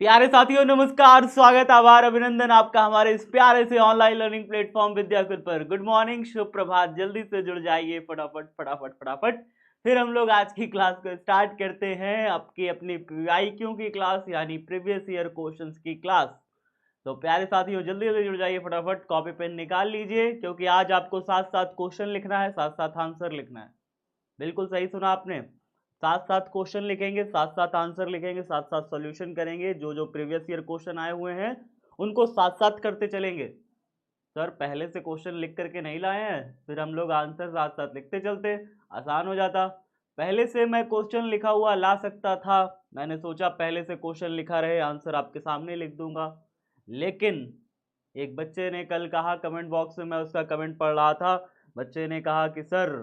प्यारे साथियों नमस्कार, स्वागत, आभार, अभिनंदन आपका हमारे इस प्यारे से ऑनलाइन लर्निंग प्लेटफॉर्म विद्याकुल पर। गुड मॉर्निंग, शुभ प्रभात, जल्दी से जुड़ जाइए फटाफट फटाफट फटाफट। फिर हम लोग आज की क्लास को स्टार्ट करते हैं, आपकी अपनी पीआईक्यू की क्लास यानी प्रीवियस ईयर क्वेश्चंस की क्लास। तो प्यारे साथियों जल्दी जल्दी जुड़ जाइए, फटाफट कॉपी पेन निकाल लीजिए, क्योंकि आज आपको साथ साथ क्वेश्चन लिखना है, साथ साथ आंसर लिखना है। बिल्कुल सही सुना आपने, साथ साथ क्वेश्चन लिखेंगे, साथ साथ आंसर लिखेंगे, साथ साथ सॉल्यूशन करेंगे। जो जो प्रीवियस ईयर क्वेश्चन आए हुए हैं उनको साथ साथ करते चलेंगे। सर पहले से क्वेश्चन लिख करके नहीं लाए हैं, फिर हम लोग आंसर साथ साथ लिखते चलते, आसान हो जाता। पहले से मैं क्वेश्चन लिखा हुआ ला सकता था, मैंने सोचा पहले से क्वेश्चन लिखा रहे, आंसर आपके सामने लिख दूंगा। लेकिन एक बच्चे ने कल कहा कमेंट बॉक्स में, मैं उसका कमेंट पढ़ रहा था, बच्चे ने कहा कि सर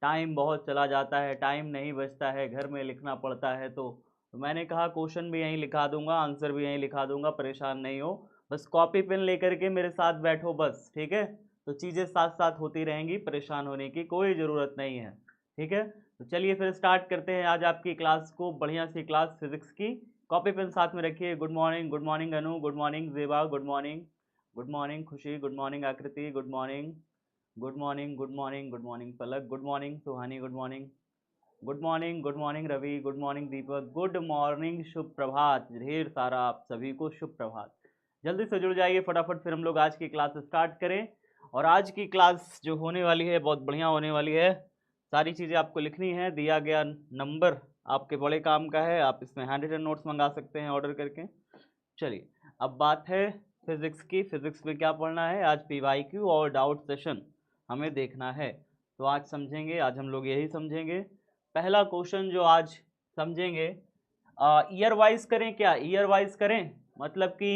टाइम बहुत चला जाता है, टाइम नहीं बचता है, घर में लिखना पड़ता है। तो मैंने कहा क्वेश्चन भी यहीं लिखा दूंगा, आंसर भी यहीं लिखा दूंगा, परेशान नहीं हो, बस कॉपी पेन लेकर के मेरे साथ बैठो बस, ठीक है। तो चीज़ें साथ साथ होती रहेंगी, परेशान होने की कोई ज़रूरत नहीं है, ठीक है। तो चलिए फिर स्टार्ट करते हैं आज आपकी क्लास को, बढ़िया सी क्लास फिजिक्स की। कॉपी पेन साथ में रखिए। Good morning Anu, good morning Zeba, good morning Khushi, good morning Akriti, good morning Palak, good morning Suhani, good morning Ravi, good morning Deepak, good morning, शुभ प्रभात, ढेर सारा आप सभी को शुभ प्रभात। जल्दी से जुड़ जाइए फटाफट, फिर हम लोग आज की क्लास स्टार्ट करें। और आज की क्लास जो होने वाली है बहुत बढ़िया होने वाली है। सारी चीज़ें आपको लिखनी है, दिया गया नंबर आपके बड़े काम का है, आप इसमें हैंड रिटन नोट्स मंगा सकते हैं ऑर्डर करके। चलिए अब बात है फिजिक्स की। फिजिक्स में क्या पढ़ना है आज, पीवाईक्यू और डाउट सेशन हमें देखना है। तो आज समझेंगे, आज हम लोग यही समझेंगे। पहला क्वेश्चन जो आज समझेंगे, ईयर वाइज करें क्या, ईयर वाइज करें मतलब कि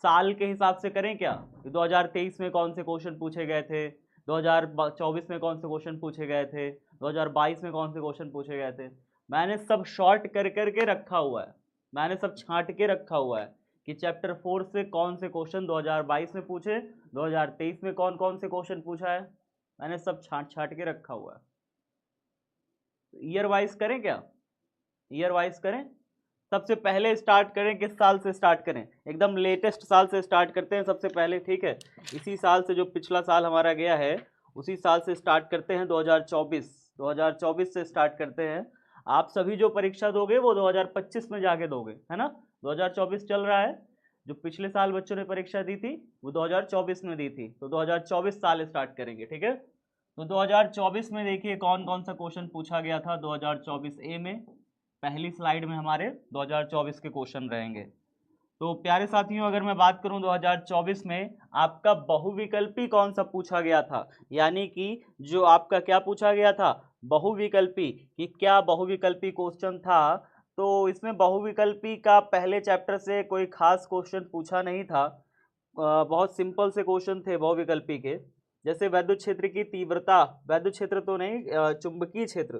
साल के हिसाब से करें क्या। 2023 में कौन से क्वेश्चन पूछे गए थे, 2024 में कौन से क्वेश्चन पूछे गए थे, 2022 में कौन से क्वेश्चन पूछे गए थे। मैंने सब शॉर्ट कर करके रखा हुआ है, मैंने सब छांट के रखा हुआ है कि चैप्टर 4 से कौन से क्वेश्चन 2022 में पूछे, 2023 में कौन कौन से क्वेश्चन पूछा है, मैंने सब छांट छांट के रखा हुआ है। ईयर वाइज करें क्या, ईयर वाइज करें। सबसे पहले स्टार्ट करें, किस साल से स्टार्ट करें, एकदम लेटेस्ट साल से स्टार्ट करते हैं सबसे पहले, ठीक है। इसी साल से, जो पिछला साल हमारा गया है उसी साल से स्टार्ट करते हैं, 2024 से स्टार्ट करते हैं। आप सभी जो परीक्षा दोगे वो 2025 में जाके दोगे, है ना। 2024 चल रहा है, जो पिछले साल बच्चों ने परीक्षा दी थी वो 2024 में दी थी, तो 2024 साल स्टार्ट करेंगे, ठीक है। तो 2024 में देखिए कौन कौन सा क्वेश्चन पूछा गया था 2024 ए में। पहली स्लाइड में हमारे 2024 के क्वेश्चन रहेंगे। तो प्यारे साथियों अगर मैं बात करूं 2024 में आपका बहुविकल्पी कौन सा पूछा गया था, यानी कि जो आपका क्या पूछा गया था, बहुविकल्पी, कि क्या बहुविकल्पी क्वेश्चन था। तो इसमें बहुविकल्पी का पहले चैप्टर से कोई खास क्वेश्चन पूछा नहीं था, बहुत सिंपल से क्वेश्चन थे बहुविकल्पी के। जैसे वैद्युत क्षेत्र की तीव्रता, वैद्युत क्षेत्र तो नहीं, चुंबकीय क्षेत्र,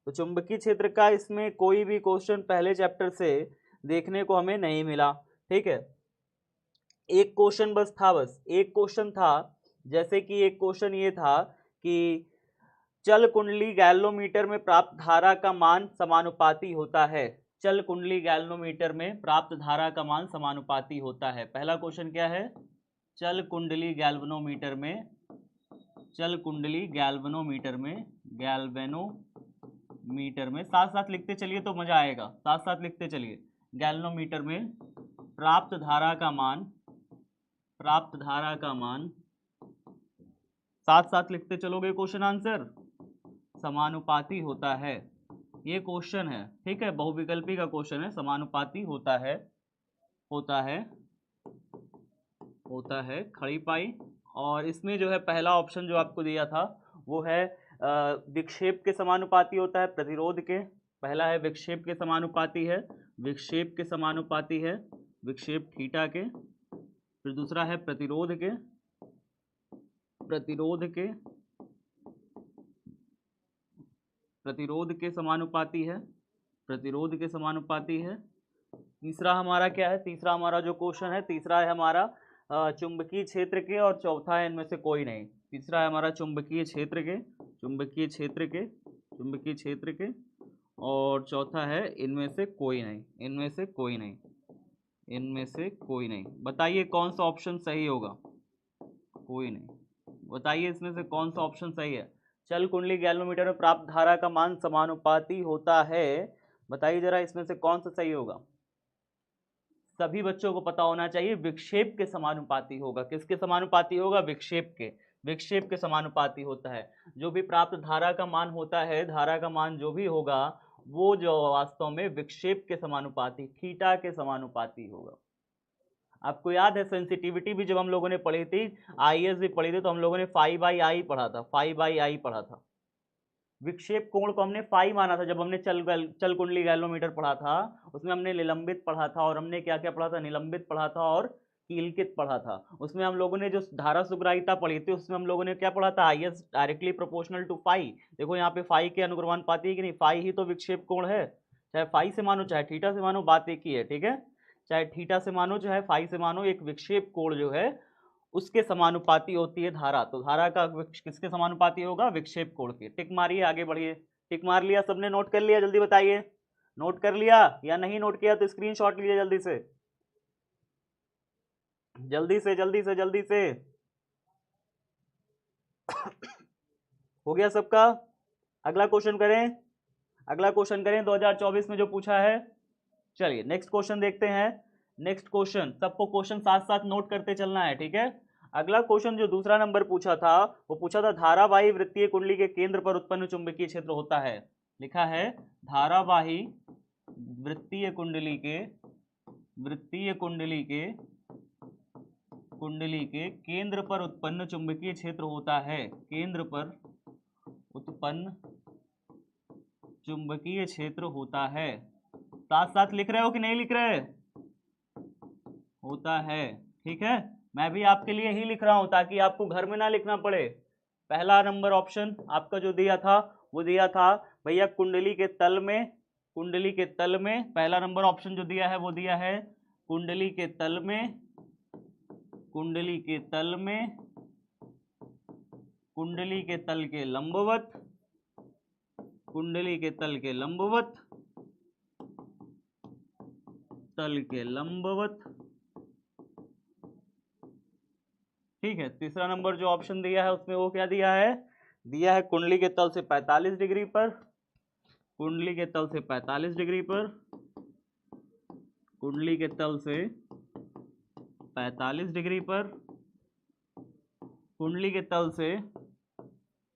तो चुंबकीय क्षेत्र का इसमें कोई भी क्वेश्चन पहले चैप्टर से देखने को हमें नहीं मिला, ठीक है। एक क्वेश्चन बस था, बस एक क्वेश्चन था। जैसे कि एक क्वेश्चन ये था कि चल कुंडली गैल्वनोमीटर में प्राप्त धारा का मान समानुपाती होता है, चल कुंडली गैल्वनोमीटर में प्राप्त धारा का मान समानुपाती होता है। पहला क्वेश्चन क्या है, चल कुंडली गैल्वनोमीटर में, चल कुंडली गैल्वनोमीटर में, गैल्वेनोमीटर में, साथ साथ लिखते चलिए तो मजा आएगा, साथ साथ लिखते चलिए। गैल्वनोमीटर में प्राप्त धारा का मान, प्राप्त धारा का मान, साथ साथ लिखते चलोगे क्वेश्चन आंसर, समानुपाती होता है। ये क्वेश्चन है, ठीक है, बहुविकल्पी का क्वेश्चन है, समानुपाती होता है, होता है, होता है, खड़ी पाई। और इसमें जो है पहला ऑप्शन जो आपको दिया था वो है विक्षेप के समानुपाती होता है, प्रतिरोध के। पहला है विक्षेप के समानुपाती है, विक्षेप के समानुपाती है, विक्षेप थीटा के। फिर दूसरा है प्रतिरोध के, प्रतिरोध के, प्रतिरोध के समानुपाती है, प्रतिरोध के समानुपाती है। तीसरा हमारा क्या है, तीसरा हमारा जो क्वेश्चन है, तीसरा है हमारा चुंबकीय क्षेत्र के, और चौथा है इनमें से कोई नहीं। तीसरा है हमारा चुंबकीय क्षेत्र के, चुंबकीय क्षेत्र के, चुंबकीय क्षेत्र के, और चौथा है इनमें से कोई नहीं, इनमें से कोई नहीं। इनमें से कोई नहीं। बताइए कौन सा ऑप्शन सही होगा? कोई नहीं। बताइए इसमें से कौन सा ऑप्शन सही है? चल कुंडली गैल्वेनोमीटर में प्राप्त धारा का मान समानुपाती होता है। बताइए जरा इसमें से कौन सा सही होगा? सभी बच्चों को पता होना चाहिए विक्षेप के समानुपाती होगा। किसके समानुपाती होगा? विक्षेप के। विक्षेप के समानुपाती होता है। जो भी प्राप्त धारा का मान होता है, धारा का मान जो भी होगा वो जो वास्तव में विक्षेप के समानुपाती, थीटा के समानुपाती होगा। आपको याद है सेंसिटिविटी भी जब हम लोगों ने पढ़ी थी, आईएस भी पढ़ी थी, तो हम लोगों ने फाई बाई आई पढ़ा था, फाई बाई आई पढ़ा था। विक्षेप कोण को हमने फाई माना था जब हमने चल कुंडली गैल्वेनोमीटर पढ़ा था। उसमें हमने निलंबित पढ़ा था, और हमने क्या क्या पढ़ा था? निलंबित पढ़ा था और कीलकित पढ़ा था। उसमें हम लोगों ने जो धारा सुग्राहिता पढ़ी थी उसमें हम लोगों ने क्या पढ़ा था? Is directly proportional to phi. देखो यहाँ पे फाई के अनुक्रमानुपाती है कि नहीं? फाई ही तो विक्षेप कोण है। चाहे फाई से मानो चाहे थीटा से मानो, बात एक ही है, ठीक है? चाहे थीटा से मानो चाहे फाई से मानो, एक विक्षेप कोण जो है उसके समानुपाती होती है धारा। तो धारा का किसके समानुपाती होगा? विक्षेप कोण के। टिक मारिए, आगे बढ़िए। टिक मार लिया सबने? नोट कर लिया? जल्दी बताइए, नोट कर लिया या नहीं नोट किया तो स्क्रीनशॉट लीजिए जल्दी से, जल्दी से जल्दी से जल्दी से। हो गया सबका? अगला क्वेश्चन करें, अगला क्वेश्चन करें 2024 में जो पूछा है। चलिए नेक्स्ट क्वेश्चन देखते हैं। नेक्स्ट क्वेश्चन, सबको क्वेश्चन साथ साथ नोट करते चलना है, ठीक है? अगला क्वेश्चन जो दूसरा नंबर पूछा था, वो पूछा था धारावाही वृत्तीय कुंडली के केंद्र पर उत्पन्न चुंबकीय क्षेत्र होता है। लिखा है धारावाही वृत्तीय कुंडली के केंद्र पर उत्पन्न चुंबकीय क्षेत्र होता है। केंद्र पर उत्पन्न चुंबकीय क्षेत्र होता है। साथ साथ लिख रहे हो कि नहीं लिख रहे? होता है, ठीक है? मैं भी आपके लिए ही लिख रहा हूं ताकि आपको घर में ना लिखना पड़े। पहला नंबर ऑप्शन आपका जो दिया था वो दिया था भैया कुंडली के तल में, पहला नंबर ऑप्शन जो दिया है वो दिया है कुंडली के तल में, कुंडली के तल के लंबवत, कुंडली के तल के लंबवत, ठीक है? तीसरा नंबर जो ऑप्शन दिया है उसमें वो क्या दिया है? दिया है कुंडली के तल से 45 डिग्री पर, कुंडली के तल से 45 डिग्री पर, कुंडली के तल से 45 डिग्री पर, कुंडली के तल से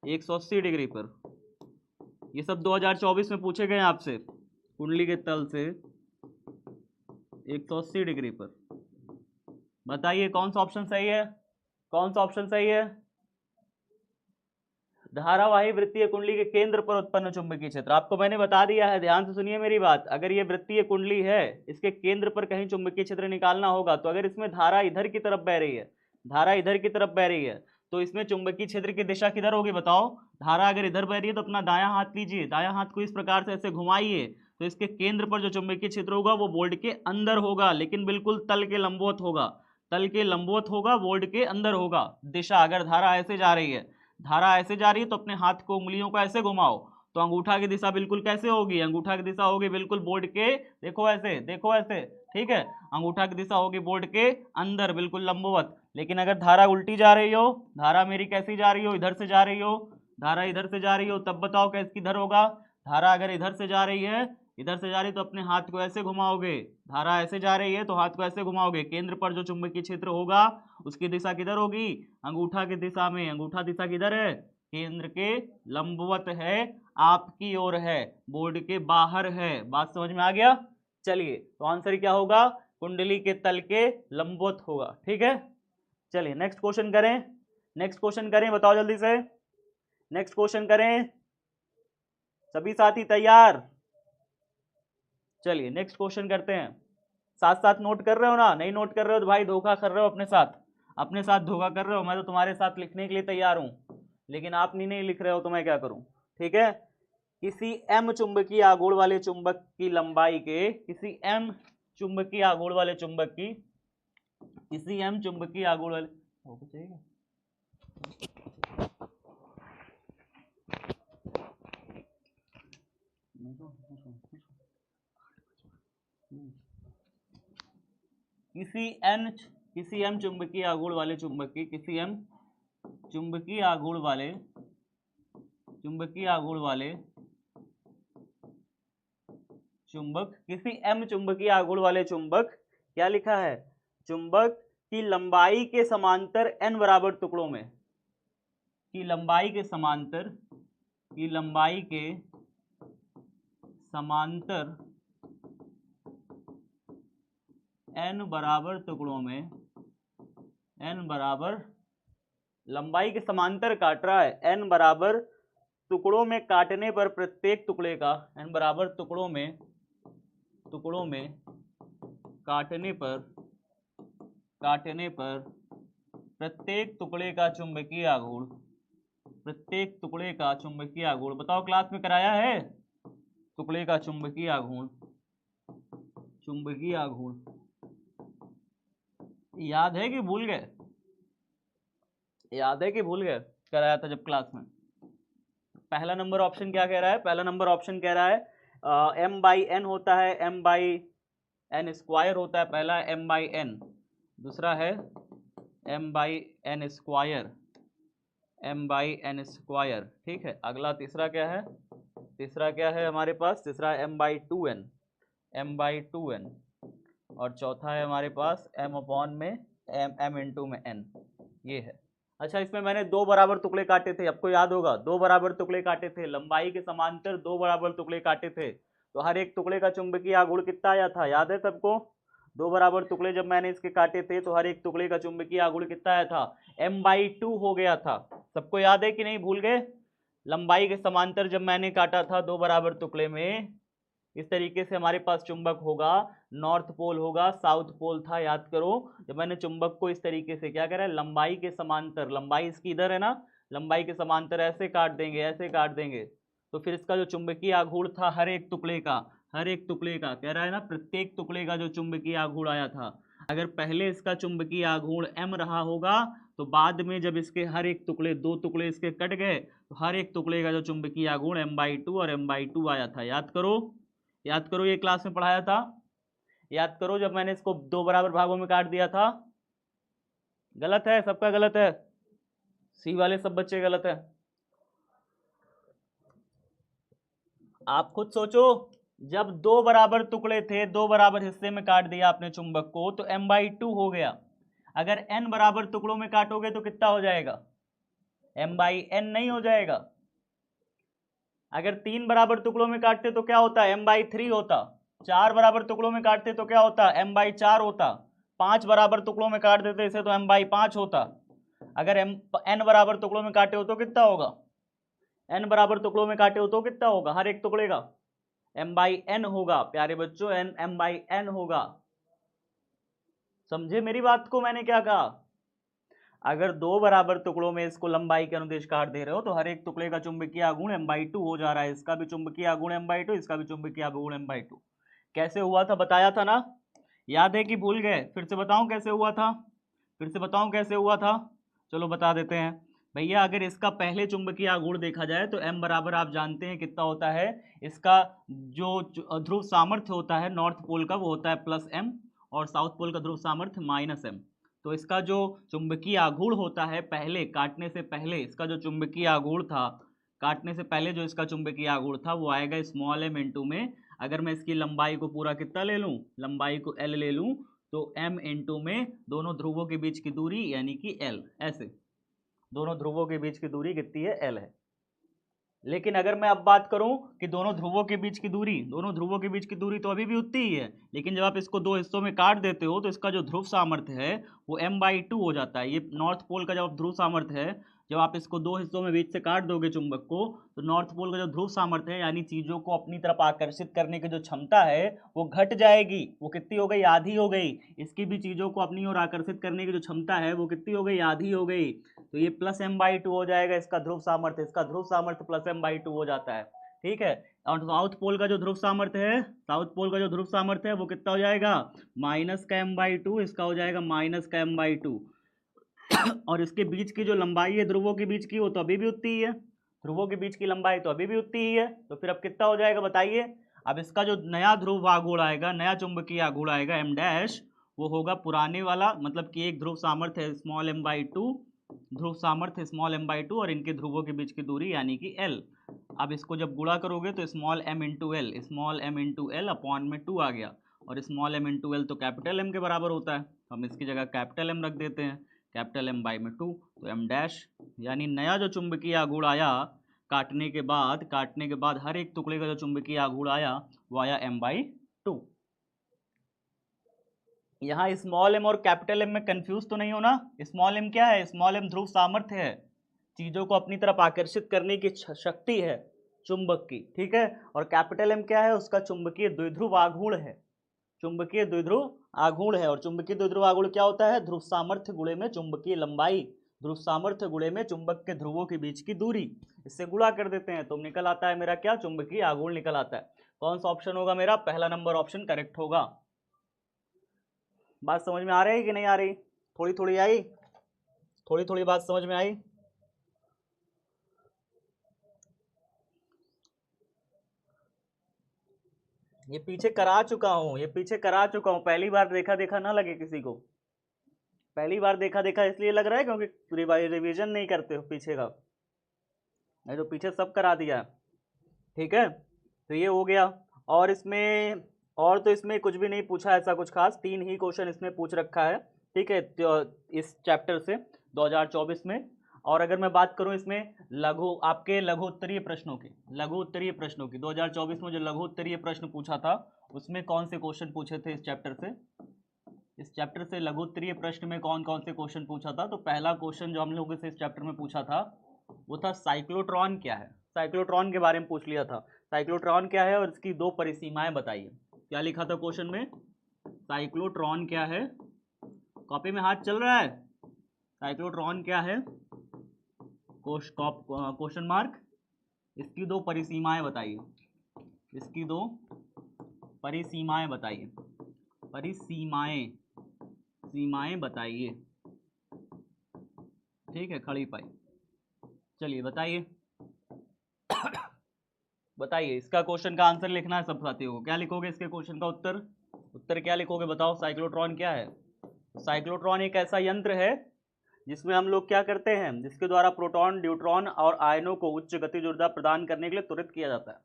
180 डिग्री पर। ये सब 2024 में पूछे गए आपसे। कुंडली के तल से 180 डिग्री पर। बताइए कौन सा ऑप्शन सही है? कौन सा ऑप्शन सही है? धारावाही वृत्तीय कुंडली के केंद्र पर उत्पन्न चुंबकीय क्षेत्र। आपको मैंने बता दिया है, ध्यान से सुनिए मेरी बात। अगर ये वृत्तीय कुंडली है, इसके केंद्र पर कहीं चुंबकीय क्षेत्र निकालना होगा, तो अगर इसमें धारा इधर की तरफ बह रही है, धारा इधर की तरफ बह रही है, तो इसमें चुंबकीय क्षेत्र की दिशा किधर होगी? बताओ। धारा अगर इधर बह रही है तो अपना दायां हाथ लीजिए, दायां हाथ को इस प्रकार से ऐसे घुमाइए, तो इसके केंद्र पर जो चुंबकीय क्षेत्र होगा वो बोर्ड के अंदर होगा, लेकिन बिल्कुल तल के लंबवत होगा। तल के लंबवत होगा, बोर्ड के अंदर होगा। दिशा अगर धारा ऐसे जा रही है, धारा ऐसे जा रही है, तो अपने हाथ को, उंगलियों को ऐसे घुमाओ, तो अंगूठा की दिशा बिल्कुल कैसे होगी? अंगूठा की दिशा होगी बिल्कुल बोर्ड के, देखो ऐसे, देखो ऐसे, ठीक है? अंगूठा की दिशा होगी बोर्ड के अंदर, बिल्कुल लंबवत। लेकिन अगर धारा उल्टी जा रही हो, धारा मेरी कैसी जा रही हो? इधर से जा रही हो, धारा इधर से जा रही हो, तब बताओ कैसे किधर होगा? धारा अगर इधर से जा रही है, इधर से जा रही, तो अपने हाथ को ऐसे घुमाओगे। धारा ऐसे जा रही है तो हाथ को ऐसे घुमाओगे। केंद्र पर जो चुंबकीय क्षेत्र होगा उसकी दिशा किधर होगी? अंगूठा की दिशा में। अंगूठा दिशा किधर है? केंद्र के लंबवत है, आपकी ओर है, बोर्ड के बाहर है। बात समझ में आ गया? चलिए तो आंसर क्या होगा? कुंडली के तल के लंबवत होगा, ठीक है? चलिए नेक्स्ट क्वेश्चन करें, नेक्स्ट क्वेश्चन करें, बताओ जल्दी से। नेक्स्ट क्वेश्चन करें, सभी साथी तैयार? चलिए नेक्स्ट क्वेश्चन करते हैं। साथ साथ नोट कर रहे हो ना? नहीं नोट कर रहे हो तो भाई धोखा कर रहे हो अपने साथ, अपने साथ धोखा कर रहे हो। मैं तो तुम्हारे साथ लिखने के लिए तैयार हूं, लेकिन आप नहीं लिख रहे हो तो मैं क्या करूं? ठीक है? किसी एम चुंबकीय आघूर्ण वाले चुंबक की लंबाई के, किसी एम चुंबकीय आघूर्ण वाले चुंबक की, किसी एम चुंबकीय आघूर्ण वाले, हो कुछ चाहिए? किसी m चुंबकीय आघूर्ण वाले चुंबक की किसी m चुंबकीय आघूर्ण वाले चुंबक क्या लिखा है, चुंबक की लंबाई के समांतर n बराबर टुकड़ों में, की लंबाई के समांतर n बराबर टुकड़ों में, n बराबर लंबाई के समांतर काट रहा है, n बराबर टुकड़ों में काटने पर प्रत्येक टुकड़े का, n बराबर टुकड़ों में काटने पर प्रत्येक टुकड़े का चुंबकीय आघूर्ण, बताओ क्लास में कराया है, टुकड़े का चुंबकीय आघूर्ण याद है कि भूल गए, कराया था जब क्लास में। पहला नंबर ऑप्शन क्या कह रहा है, पहला नंबर ऑप्शन कह रहा है m बाई एन होता है, m बाई एन स्क्वायर होता है, पहला m बाई एन, दूसरा है m बाई एन स्क्वायर, ठीक है। अगला तीसरा क्या है हमारे पास, तीसरा है m बाई टू एन, और चौथा है हमारे पास m अपॉन में m इंटू में n, ये है। अच्छा, इसमें मैंने दो बराबर टुकड़े काटे थे, आपको याद होगा, दो बराबर टुकड़े काटे थे, लंबाई के समांतर दो बराबर टुकड़े काटे थे, तो हर एक टुकड़े का चुंबकीय आघूर्ण कितना आया था, याद है सबको, दो बराबर टुकड़े जब मैंने इसके काटे थे तो हर एक टुकड़े का चुंबकीय आघूर्ण कितना आया था, m/2 हो गया था। सबको याद है कि नहीं, भूल गए, लंबाई के समांतर जब मैंने काटा था दो बराबर टुकड़े में, इस तरीके से हमारे पास चुंबक होगा, नॉर्थ पोल होगा, साउथ पोल था, याद करो। जब मैंने चुंबक को इस तरीके से क्या करा है, लंबाई के समांतर, लंबाई इसकी इधर है ना, लंबाई के समांतर ऐसे काट देंगे, तो फिर इसका जो चुंबकीय आघूर्ण था हर एक टुकड़े का कह रहा है ना, प्रत्येक टुकड़े का जो चुंबकीय आघूर्ण आया था, अगर पहले इसका चुंबकीय आघूर्ण m रहा होगा तो बाद में जब इसके हर एक टुकड़े, दो टुकड़े इसके कट गए, तो हर एक टुकड़े का जो चुंबकीय आघूर्ण m/2 और m/2 आया था। याद करो, ये क्लास में पढ़ाया था, याद करो जब मैंने इसको दो बराबर भागों में काट दिया था। गलत है, सबका गलत है, सी वाले सब बच्चे गलत है। आप खुद सोचो, जब दो बराबर टुकड़े थे, दो बराबर हिस्से में काट दिया आपने चुंबक को, तो m/2 हो गया। अगर n बराबर टुकड़ों में काटोगे तो कितना हो जाएगा, m/n नहीं हो जाएगा। अगर तीन बराबर टुकड़ों में काटते तो क्या होता, m/3 होता। चार बराबर टुकड़ों में काटते तो क्या होता, m/4 होता। पांच बराबर टुकड़ों में काट देते इसे तो m/5 होता। अगर n बराबर टुकड़ों में काटे हो तो कितना होगा, n बराबर टुकड़ों में काटे हो तो कितना होगा, हर एक टुकड़े का m/n होगा। प्यारे बच्चों, m/n होगा। समझे मेरी बात को, मैंने क्या कहा, अगर दो बराबर टुकड़ों में इसको लंबाई के अनुदेश काट दे रहे हो तो हर एक टुकड़े का चुंबकीय आघूर्ण m/2 हो जा रहा है। इसका भी चुंबकीय आघूर्ण m/2, इसका भी चुंबकीय आघूर्ण m/2। कैसे हुआ था बताया था ना, याद है कि भूल गए, फिर से बताऊं कैसे हुआ था, चलो बता देते हैं भैया। अगर इसका पहले चुंबकीय आघूर्ण देखा जाए तो m बराबर आप जानते हैं कितना होता है, इसका जो ध्रुव सामर्थ्य होता है नॉर्थ पोल का वो होता है +m, और साउथ पोल का ध्रुव सामर्थ्य -m। तो इसका जो चुंबकीय आघूर्ण होता है, पहले काटने से पहले इसका जो चुंबकीय आघूर्ण था, काटने से पहले जो इसका चुंबकीय आघूर्ण था वो आएगा m इंटू में, अगर मैं इसकी लंबाई को पूरा कितना ले लूं, लंबाई को l ले लूं, तो m इंटू में दोनों ध्रुवों के बीच की दूरी यानी कि l, ऐसे दोनों ध्रुवों के बीच की दूरी कितनी है, l है। लेकिन अगर मैं अब बात करूं कि दोनों ध्रुवों के बीच की दूरी तो अभी भी उतनी ही है, लेकिन जब आप इसको दो हिस्सों में काट देते हो तो इसका जो ध्रुव सामर्थ्य है वो m/2 हो जाता है। ये नॉर्थ पोल का जब ध्रुव सामर्थ्य है, जब आप इसको दो हिस्सों में बीच से काट दोगे चुंबक को, तो नॉर्थ पोल का जो ध्रुव सामर्थ्य है यानी चीजों को अपनी तरफ आकर्षित करने की जो क्षमता है वो घट जाएगी। वो कितनी हो गई, आधी हो गई। इसकी भी चीजों को अपनी ओर आकर्षित करने की जो क्षमता है वो कितनी हो गई, आधी हो गई। तो ये +m/2 हो जाएगा इसका ध्रुव सामर्थ्य, +m/2 हो जाता है, ठीक है। और साउथ पोल का जो ध्रुव सामर्थ्य है वो कितना हो जाएगा, -m/2, इसका हो जाएगा -m/2। और इसके बीच की जो लंबाई है ध्रुवों के बीच की वो तो अभी भी उतनी ही है, ध्रुवों के बीच की लंबाई तो अभी भी उतनी ही है। तो फिर अब कितना हो जाएगा बताइए। अब इसका जो नया ध्रुव आघूर्ण आएगा, नया चुंबकीय आघूर्ण आएगा m डैश, वो होगा पुराने वाला, मतलब कि एक ध्रुव सामर्थ्य है स्मॉल m/2, ध्रुव सामर्थ्य स्मॉल m/2 और इनके ध्रुवों के बीच की दूरी यानी कि l। अब इसको जब गुणा करोगे तो small m into L, small m into L upon में 2 आ गया, और स्मॉल m इंटू एल तो कैपिटल M के बराबर होता है, हम इसकी जगह कैपिटल M रख देते हैं, कैपिटल M बाई में 2 तो m डैश, यानी नया जो चुंबकीय आघूर्ण आया काटने के बाद हर एक टुकड़े का जो चुंबकीय आघूर्ण आया वो आया m/2। यहाँ स्मॉल m और कैपिटल M में कंफ्यूज तो नहीं होना। स्मॉल m क्या है? स्मॉल m ध्रुव सामर्थ्य है, चीजों को अपनी तरफ आकर्षित करने की शक्ति है चुंबक की, ठीक है। और कैपिटल M क्या है? उसका चुंबकीय द्विध्रुव आघूर्ण है, चुंबकीय द्विध्रुव आघूर्ण है। और चुंबकीय द्विध्रुव आघूर्ण क्या होता है? ध्रुव सामर्थ्य गुणे में चुंबकीय लंबाई, ध्रुव सामर्थ्य गुणे में चुंबक के ध्रुवों के बीच की दूरी, इससे गुणा कर देते हैं तो निकल आता है मेरा क्या? चुंबकीय आघूर्ण निकल आता है। कौन सा ऑप्शन होगा मेरा? पहला नंबर ऑप्शन करेक्ट होगा। बात समझ में आ रही है कि नहीं आ रही? थोड़ी थोड़ी आई, थोड़ी थोड़ी बात समझ में आई? ये पीछे करा चुका हूं, पहली बार देखा देखा ना लगे किसी को, पहली बार देखा देखा इसलिए लग रहा है क्योंकि रिवीजन नहीं करते हो पीछे का, नहीं तो पीछे सब करा दिया, ठीक है। तो ये हो गया। और इसमें और तो इसमें कुछ भी नहीं पूछा ऐसा कुछ खास, 3 ही क्वेश्चन इसमें पूछ रखा है, ठीक है, तो इस चैप्टर से 2024 में। और अगर मैं बात करूं इसमें आपके लघु उत्तरीय प्रश्नों की 2024 में जो लघु उत्तरीय प्रश्न पूछा था उसमें कौन से क्वेश्चन पूछे थे इस चैप्टर से लघु उत्तरीय प्रश्न में कौन कौन से क्वेश्चन पूछा था? तो पहला क्वेश्चन जो हम लोगों से इस चैप्टर में पूछा था वो था साइक्लोट्रॉन क्या है, साइक्लोट्रॉन के बारे में पूछ लिया था। साइक्लोट्रॉन क्या है और इसकी 2 परिसीमाएं बताइए। क्या लिखा था क्वेश्चन में? साइक्लोट्रॉन क्या है? कॉपी में हाथ चल रहा है? साइक्लोट्रॉन क्या है? Question mark. इसकी 2 परिसीमाएं बताइए, इसकी 2 परिसीमाएं बताइए, सीमाएं बताइए, ठीक है खड़ी पाई। चलिए बताइए बताइए, इसका क्वेश्चन का आंसर लिखना है सब साथियों को। क्या लिखोगे इसके क्वेश्चन का उत्तर क्या लिखोगे? बताओ साइक्लोट्रॉन क्या है? साइक्लोट्रॉन एक ऐसा यंत्र है जिसमें हम लोग क्या करते हैं, जिसके द्वारा प्रोटॉन, न्यूट्रॉन और आयनों को उच्च गतिज ऊर्जा प्रदान करने के लिए त्वरित किया जाता है,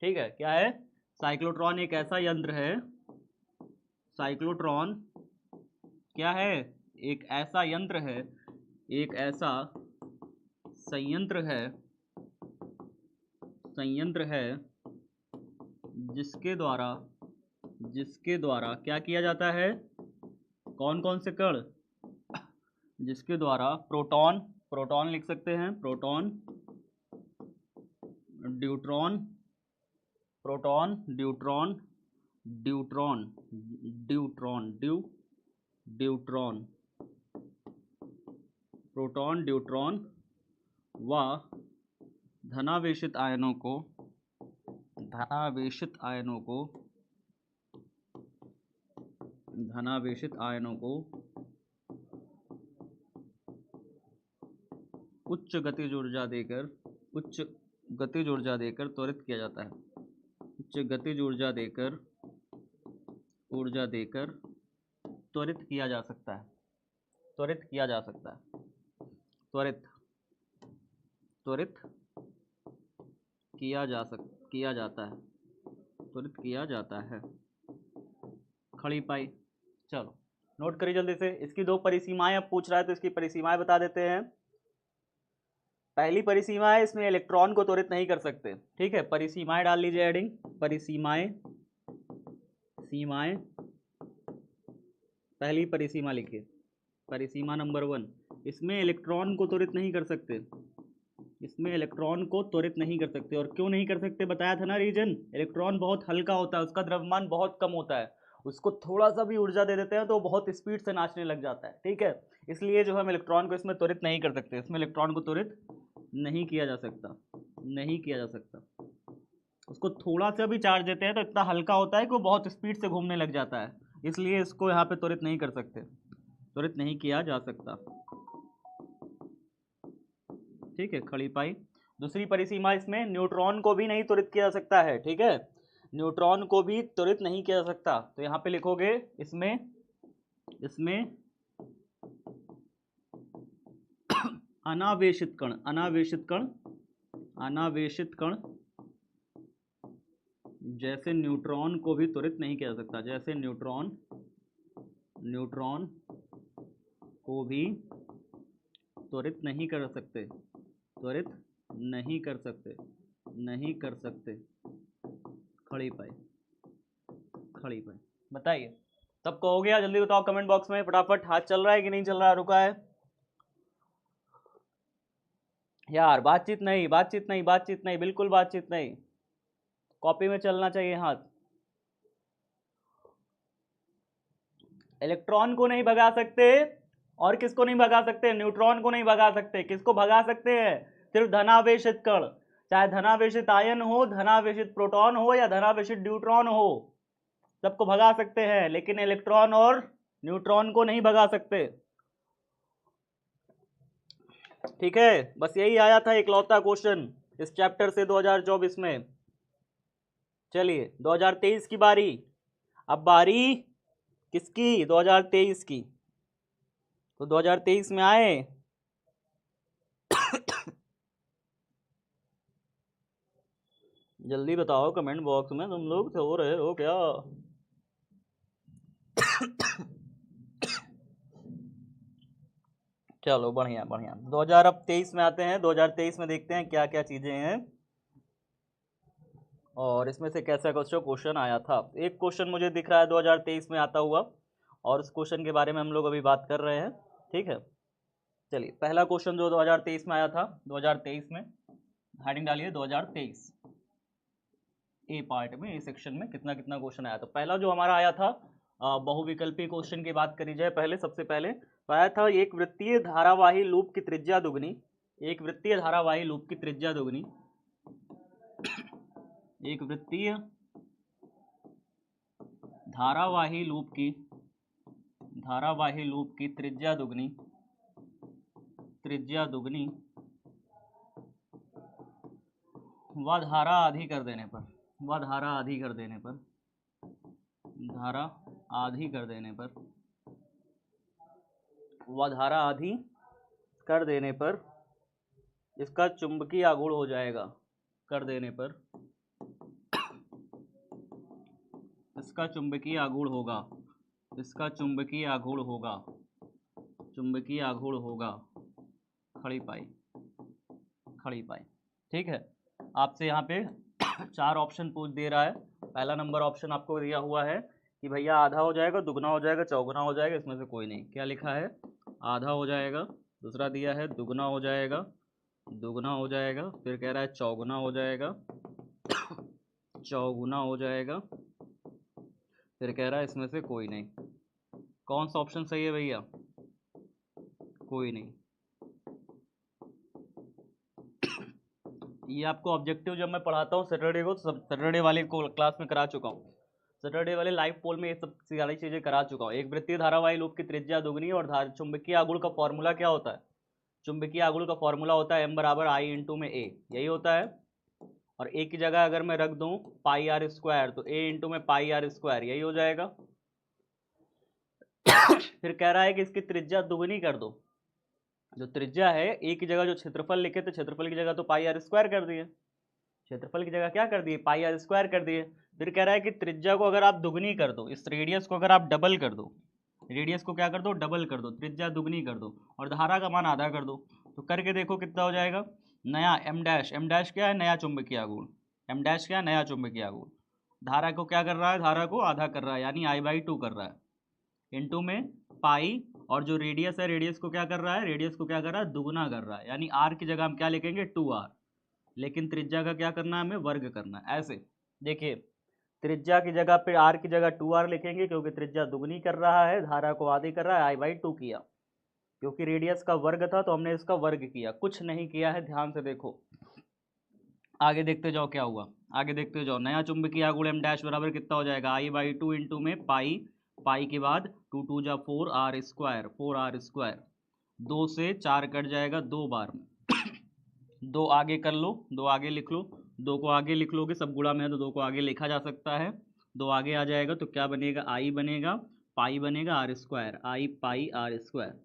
ठीक है। क्या है? साइक्लोट्रॉन एक ऐसा यंत्र है, साइक्लोट्रॉन क्या है? एक ऐसा यंत्र है, एक ऐसा संयंत्र है जिसके द्वारा क्या किया जाता है? कौन कौन से कण? जिसके द्वारा प्रोटॉन लिख सकते हैं, प्रोटॉन, ड्यूट्रॉन, प्रोटॉन, ड्यूट्रॉन व धनावेशित आयनों को उच्च गतिज ऊर्जा देकर त्वरित किया जाता है, उच्च गतिज ऊर्जा देकर त्वरित किया जा सकता है, त्वरित किया जाता है, खड़ी पाई। चलो नोट करिए जल्दी से, इसकी 2 परिसीमाएं अब पूछ रहा है तो इसकी परिसीमाएं बता देते हैं। पहली परिसीमा है, इसमें इलेक्ट्रॉन को त्वरित नहीं कर सकते, ठीक है। परिसीमाएं डाल लीजिए हेडिंग, सीमाएं। पहली परिसीमा लिखिए, परिसीमा नंबर 1, इसमें इलेक्ट्रॉन को त्वरित नहीं कर सकते, और क्यों नहीं कर सकते बताया था ना रीजन। इलेक्ट्रॉन बहुत हल्का होता है, उसका द्रव्यमान बहुत कम होता है, उसको थोड़ा सा भी ऊर्जा दे देते हैं तो बहुत स्पीड से नाचने लग जाता है, ठीक है। इसलिए जो हम इलेक्ट्रॉन को इसमें त्वरित नहीं कर सकते, इसमें इलेक्ट्रॉन को त्वरित नहीं किया जा सकता, उसको थोड़ा सा भी चार्ज देते हैं तो इतना हल्का होता है कि वो बहुत स्पीड से घूमने लग जाता है, इसलिए इसको यहाँ पे त्वरित नहीं कर सकते, त्वरित नहीं किया जा सकता, ठीक है खड़ी पाई। दूसरी परिसीमा, इसमें न्यूट्रॉन को भी नहीं त्वरित किया जा सकता है, ठीक है, न्यूट्रॉन को भी त्वरित नहीं किया जा सकता। तो यहाँ पे लिखोगे इसमें इसमें अनावेशित कण, अनावेशित कण, अनावेशित कण जैसे न्यूट्रॉन को भी त्वरित नहीं किया जा सकता, जैसे न्यूट्रॉन, न्यूट्रॉन को भी त्वरित नहीं कर सकते, त्वरित नहीं कर सकते, नहीं कर सकते। खड़ी पाई, खड़ी पाई। बताइए सबको हो गया? जल्दी बताओ कमेंट बॉक्स में फटाफट। हाथ चल रहा है कि नहीं चल रहा है, रुका है? यार बातचीत नहीं, बातचीत नहीं, बातचीत नहीं, बिल्कुल बातचीत नहीं। कॉपी में चलना चाहिए हाथ। इलेक्ट्रॉन को नहीं भगा सकते और किसको नहीं भगा सकते? न्यूट्रॉन को नहीं भगा सकते। किसको भगा सकते हैं? सिर्फ धनावेशित कण, चाहे धनावेशित आयन हो, धनावेशित प्रोटॉन हो या धनावेशित न्यूट्रॉन हो, सबको भगा सकते हैं, लेकिन इलेक्ट्रॉन और न्यूट्रॉन को नहीं भगा सकते। ठीक है, बस यही आया था इकलौता क्वेश्चन इस चैप्टर से 2024 में। चलिए 2023 की बारी। अब बारी किसकी? 2023 की। तो 2023 में आए। जल्दी बताओ कमेंट बॉक्स में, तुम लोग सो रहे हो क्या? चलो बढ़िया बढ़िया। 2023 में आते हैं। 2023 में देखते हैं क्या क्या चीजें हैं और इसमें से कैसा क्वेश्चन आया था। एक क्वेश्चन मुझे दिख रहा है 2023 में आता हुआ और उस क्वेश्चन के बारे में हम लोग अभी बात कर रहे हैं। ठीक है, चलिए पहला क्वेश्चन जो 2023 में आया था, 2023 में हेडिंग डालिए 2023 ए पार्ट में, ए सेक्शन में कितना कितना क्वेश्चन आया था। पहला जो हमारा आया था बहुविकल्पी क्वेश्चन की बात करी जाए पहले, सबसे पहले तो आया था एक वृत्तीय धारावाही लूप की त्रिज्या दुगनी, एक वृत्तीय धारावाही लूप की त्रिज्या दुगनी, एक वृत्तीय धारावाही लूप की, धारावाही लूप की त्रिज्या दुगनी, त्रिज्या दुगनी व धारा आधी कर देने पर, व धारा आधी कर देने पर, धारा आधी कर देने पर, व धारा आधी कर देने पर इसका चुंबकीय आघूर्ण हो जाएगा, कर देने पर इसका चुंबकीय आघूर्ण होगा, इसका चुंबकीय आघूर्ण होगा, चुंबकीय आघूर्ण होगा खड़ी पाई, खड़ी पाई। ठीक है, आपसे यहाँ पे 4 ऑप्शन पूछ दे रहा है। पहला नंबर ऑप्शन आपको दिया हुआ है कि भैया आधा हो जाएगा, दुगना हो जाएगा, चौगुना हो जाएगा, इसमें से कोई नहीं। क्या लिखा है? आधा हो जाएगा। दूसरा दिया है दुगना हो जाएगा, दुगना हो जाएगा, फिर कह रहा है चौगुना हो जाएगा, चौगुना हो जाएगा, फिर कह रहा है इसमें से कोई नहीं। कौन सा ऑप्शन सही है भैया? कोई नहीं। ये आपको ऑब्जेक्टिव जब मैं पढ़ाता हूँ सैटरडे को, तो सैटरडे वाले को क्लास में करा चुका हूँ, सैटरडे वाले लाइव पोल में ये सब सारी चीज़ें करा चुका हूँ। एक वृत्तीय धारावाही लूप की त्रिज्या दुगनी और चुंबकीय आघूर्ण का फॉर्मूला क्या होता है? चुंबकीय आघूर्ण का फॉर्मूला होता है m बराबर I इंटू में a, यही होता है। और a की जगह अगर मैं रख दूं पाई आर स्क्वायर, तो a इंटू में पाई आर स्क्वायर, यही हो जाएगा। फिर कह रहा है कि इसकी त्रिज्या दुगनी कर दो। जो त्रिज्या है a की जगह जो क्षेत्रफल लिखे थे, क्षेत्रफल की जगह तो पाई आर स्क्वायर कर दिए, क्षेत्रफल की जगह क्या कर दिए? पाई आर स्क्वायर कर दिए। फिर कह रहा है कि त्रिज्या को अगर आप दुगनी कर दो, इस रेडियस को अगर आप डबल कर दो, रेडियस को क्या कर दो? डबल कर दो, त्रिज्या दुगनी कर दो और धारा का मान आधा कर दो, तो करके देखो कितना हो जाएगा। नया एम डैश, एम डैश क्या है? नया चुंबकीय आघूर्ण, एम डैश क्या है? नया चुंबकीय आघूर्ण। धारा को क्या कर रहा है? धारा को आधा कर रहा है, यानी I/2 कर रहा है, इनटू में पाई, और जो रेडियस है रेडियस को क्या कर रहा है? रेडियस को क्या कर रहा है? दुगना कर रहा है, यानी आर की जगह हम क्या लिखेंगे? 2r, लेकिन त्रिज्या का क्या करना है? हमें वर्ग करना है। ऐसे देखिए, त्रिज्या की जगह पे r की जगह 2r लिखेंगे क्योंकि त्रिज्या दुगनी कर रहा है, धारा को आधी कर रहा है, I/2 किया, क्योंकि रेडियस का वर्ग था तो हमने इसका वर्ग किया, कुछ नहीं किया है, ध्यान से देखो। आगे देखते जाओ क्या हुआ, आगे देखते जाओ। नया चुंबकीय आघूर्ण m डैश बराबर कितना हो जाएगा? I/2 इंटू में पाई, पाई के बाद 2 2 जा 4r स्क्वायर, 4r स्क्वायर, 2 से 4 कट जाएगा 2 बार में, 2 आगे कर लो, 2 आगे लिख लो, 2 को आगे लिख लोगे, सब गुणा में है तो 2 को आगे लिखा जा सकता है, 2 आगे आ जाएगा तो क्या बनेगा? I बनेगा, पाई बनेगा r square, I pi r square.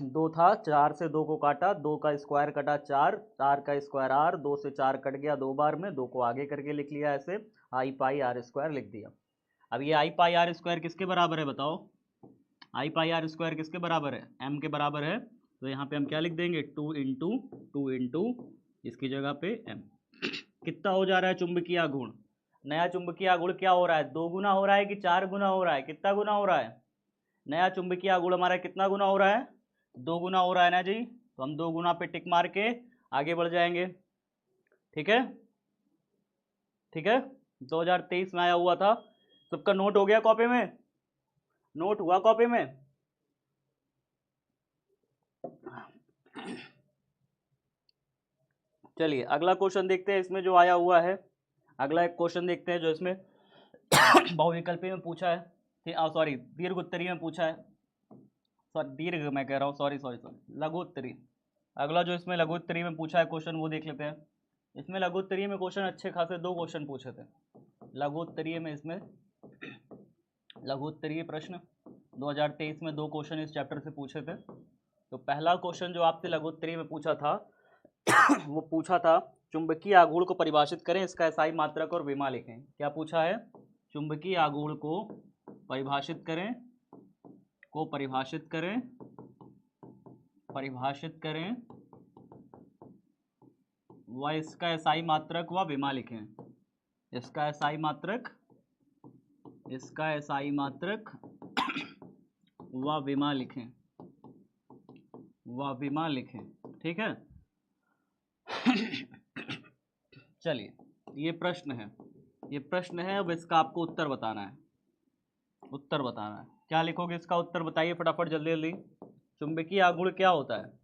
दो था, 4 से 2 को काटा, 2 का स्क्वायर कटा 4, 4 का स्क्वायर आर, 2 से 4 कट गया 2 बार में, 2 को आगे करके लिख लिया ऐसे, आई पाई आर स्क्वायर लिख दिया। अब ये आई पाई आर स्क्वायर किसके बराबर है बताओ? आई पाई आर स्क्वायर किसके बराबर है? एम के बराबर है। तो यहाँ पे हम क्या लिख देंगे? 2 इंटू इसकी जगह पे एम। कितना हो जा रहा है चुंबकीय आघूर्ण? नया चुंबकीय आघूर्ण क्या हो रहा है? 2 गुना हो रहा है कि 4 गुना हो रहा है? कितना गुना हो रहा है? नया चुंबकीय आघूर्ण हमारा कितना गुना हो रहा है? 2 गुना हो रहा है ना जी। तो हम 2 गुना पे टिक मार के आगे बढ़ जाएंगे। ठीक है, ठीक है। 2023 में आया हुआ था। सबका नोट हो गया कॉपी में? नोट हुआ कॉपी में? चलिए अगला क्वेश्चन देखते हैं इसमें जो आया हुआ है। अगला एक क्वेश्चन देखते हैं जो इसमें बहुविकल्पी में पूछा है, सॉरी दीर्घ उत्तरीय में पूछा है। सॉरी दीर्घ मैं कह रहा हूँ, सॉरी सॉरी सॉरी, लघु उत्तरीय। अगला जो इसमें लघु उत्तरीय में पूछा है क्वेश्चन वो देख लेते हैं। इसमें लघु उत्तरीय में क्वेश्चन अच्छे खासे 2 क्वेश्चन पूछे थे लघु उत्तरीय में। इसमें लघु उत्तरीय प्रश्न 2023 में 2 क्वेश्चन इस चैप्टर से पूछे थे। तो पहला क्वेश्चन जो आपसे लघु उत्तरीय में पूछा था वो पूछा था चुंबकीय आघूर्ण को परिभाषित करें, इसका एसआई मात्रक और विमा लिखें। क्या पूछा है? चुंबकीय आघूर्ण को परिभाषित करें, परिभाषित करें व इसका एसआई मात्रक व विमा लिखें। इसका एसआई मात्रक व विमा लिखें, ठीक है। चलिए ये प्रश्न है, अब इसका आपको उत्तर बताना है। क्या लिखोगे इसका उत्तर? बताइए फटाफट जल्दी जल्दी। चुंबकीय आघूर्ण क्या होता है?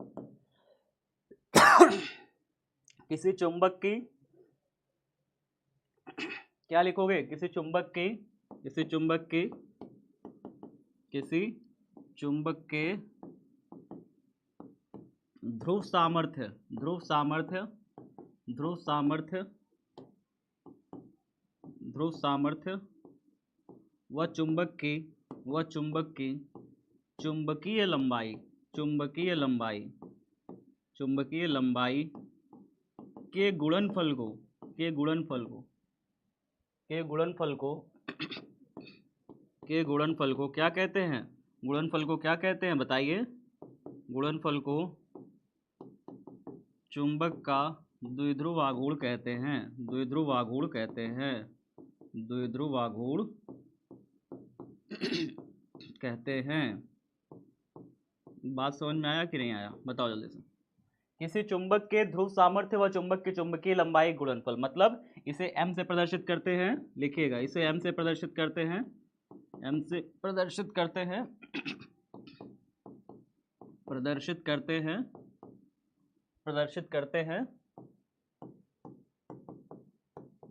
किसी चुंबक की, क्या लिखोगे? किसी चुंबक के ध्रुव सामर्थ्य व चुंबक की चुंबकीय लंबाई के गुणनफल को क्या कहते हैं? बताइए। गुणनफल को चुंबक का द्विध्रुव आघूर्ण कहते हैं। बात समझ में आया कि नहीं आया? बताओ जल्दी से। किसी चुंबक के ध्रुव सामर्थ्य व चुंबक की चुंबकीय लंबाई गुणनफल, मतलब इसे m से प्रदर्शित करते हैं। लिखिएगा, इसे m से प्रदर्शित करते हैं,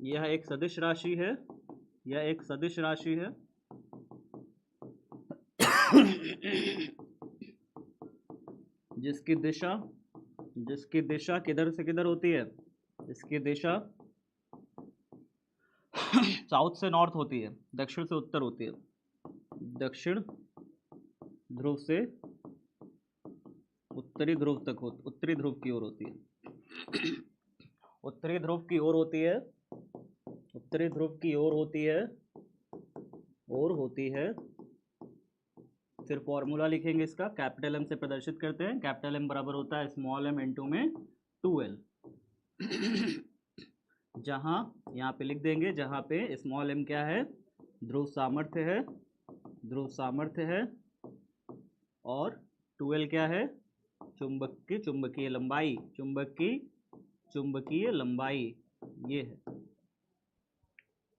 यह एक सदिश राशि है, जिसकी दिशा किधर से किधर होती है? इसकी दिशा साउथ से नॉर्थ होती है, दक्षिण से उत्तर होती है। दक्षिण ध्रुव से उत्तरी ध्रुव उत्तरी ध्रुव की ओर होती है। उत्तरी ध्रुव की ओर होती है। फिर फॉर्मूला लिखेंगे इसका, कैपिटल एम से प्रदर्शित करते हैं। कैपिटल एम बराबर होता है स्मॉल एम इंटू में 2l। जहां यहाँ पे लिख देंगे, जहां पे स्मॉल एम क्या है? ध्रुव सामर्थ्य है, और 2l क्या है? चुंबकीय लंबाई, ये है।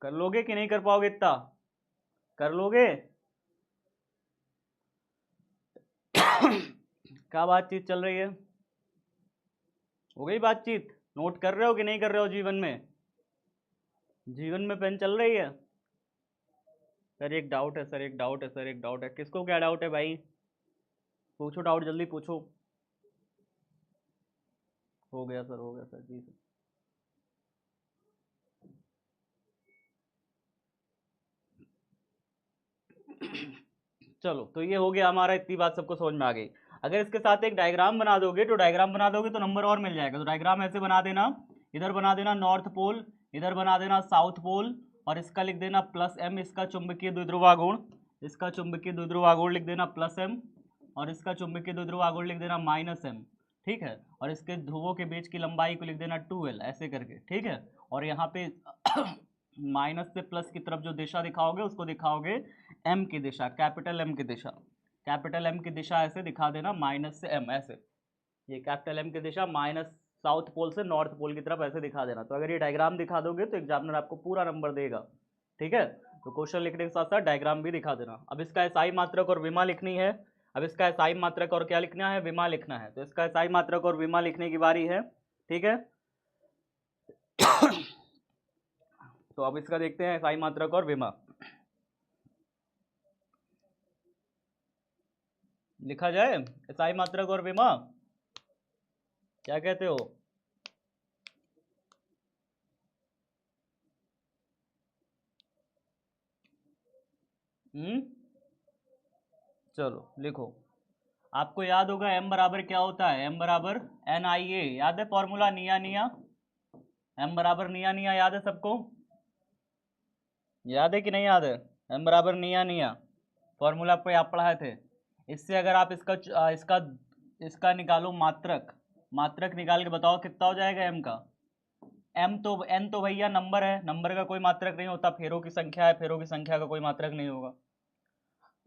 कर लोगे कि नहीं कर पाओगे? इतना कर लोगे? क्या बातचीत चल रही है? हो गई बातचीत? नोट कर रहे हो कि नहीं कर रहे हो? जीवन में पेन चल रही है? सर एक डाउट है। किसको क्या डाउट है भाई? पूछो डाउट, जल्दी पूछो। हो गया सर जी सर। चलो तो ये हो गया हमारा, इतनी बात सबको समझ में आ गई। अगर इसके साथ एक डायग्राम बना दोगे तो नंबर और मिल जाएगा। तो डायग्राम ऐसे बना देना, इधर बना देना नॉर्थ पोल, इधर बना देना साउथ पोल, और इसका लिख देना +m, इसका चुंबकीय द्विध्रुव आघूर्ण, इसका चुंबकीय द्विध्रुव आघूर्ण लिख देना +m, और इसका चुंबकीय द्विध्रुव आघूर्ण लिख देना -m, ठीक है। और इसके ध्रुवों के बीच की लंबाई को लिख देना 2l, ऐसे करके, ठीक है। और यहाँ पे माइनस से प्लस की तरफ जो दिशा दिखाओगे उसको दिखाओगे m की दिशा, कैपिटल M की दिशा, कैपिटल M की दिशा ऐसे दिखा देना, माइनस से m ऐसे, ये कैपिटल M की दिशा माइनस साउथ पोल से नॉर्थ पोल की तरफ ऐसे दिखा देना। तो अगर ये डायग्राम दिखा दोगे तो एग्जामिनर आपको पूरा नंबर देगा, ठीक है। तो क्वेश्चन लिखने के साथ साथ डायग्राम भी दिखा देना। अब इसका एसआई मात्रक और विमा लिखनी है। अब इसका एसआई मात्रक और क्या लिखना है, विमा लिखना है। तो इसका एसआई मात्रक और विमा लिखने की बारी है, ठीक है। तो अब इसका देखते हैं एसआई मात्रक और विमा। लिखा जाए एसआई मात्रक और विमा, क्या कहते हो? चलो लिखो। आपको याद होगा m बराबर क्या होता है, m बराबर NIA, याद है फॉर्मूला, निया निया, m बराबर निया निया, याद है सबको? याद है कि नहीं याद है? m बराबर निया निया फॉर्मूला पे आप पढ़ाए थे। इससे अगर आप इसका निकालो मात्रक, मात्रक निकाल के बताओ कितना हो जाएगा m का। n तो भैया नंबर है, नंबर का कोई मात्रक नहीं होता, फेरों की संख्या है, फेरों की संख्या का कोई मात्रक नहीं होगा।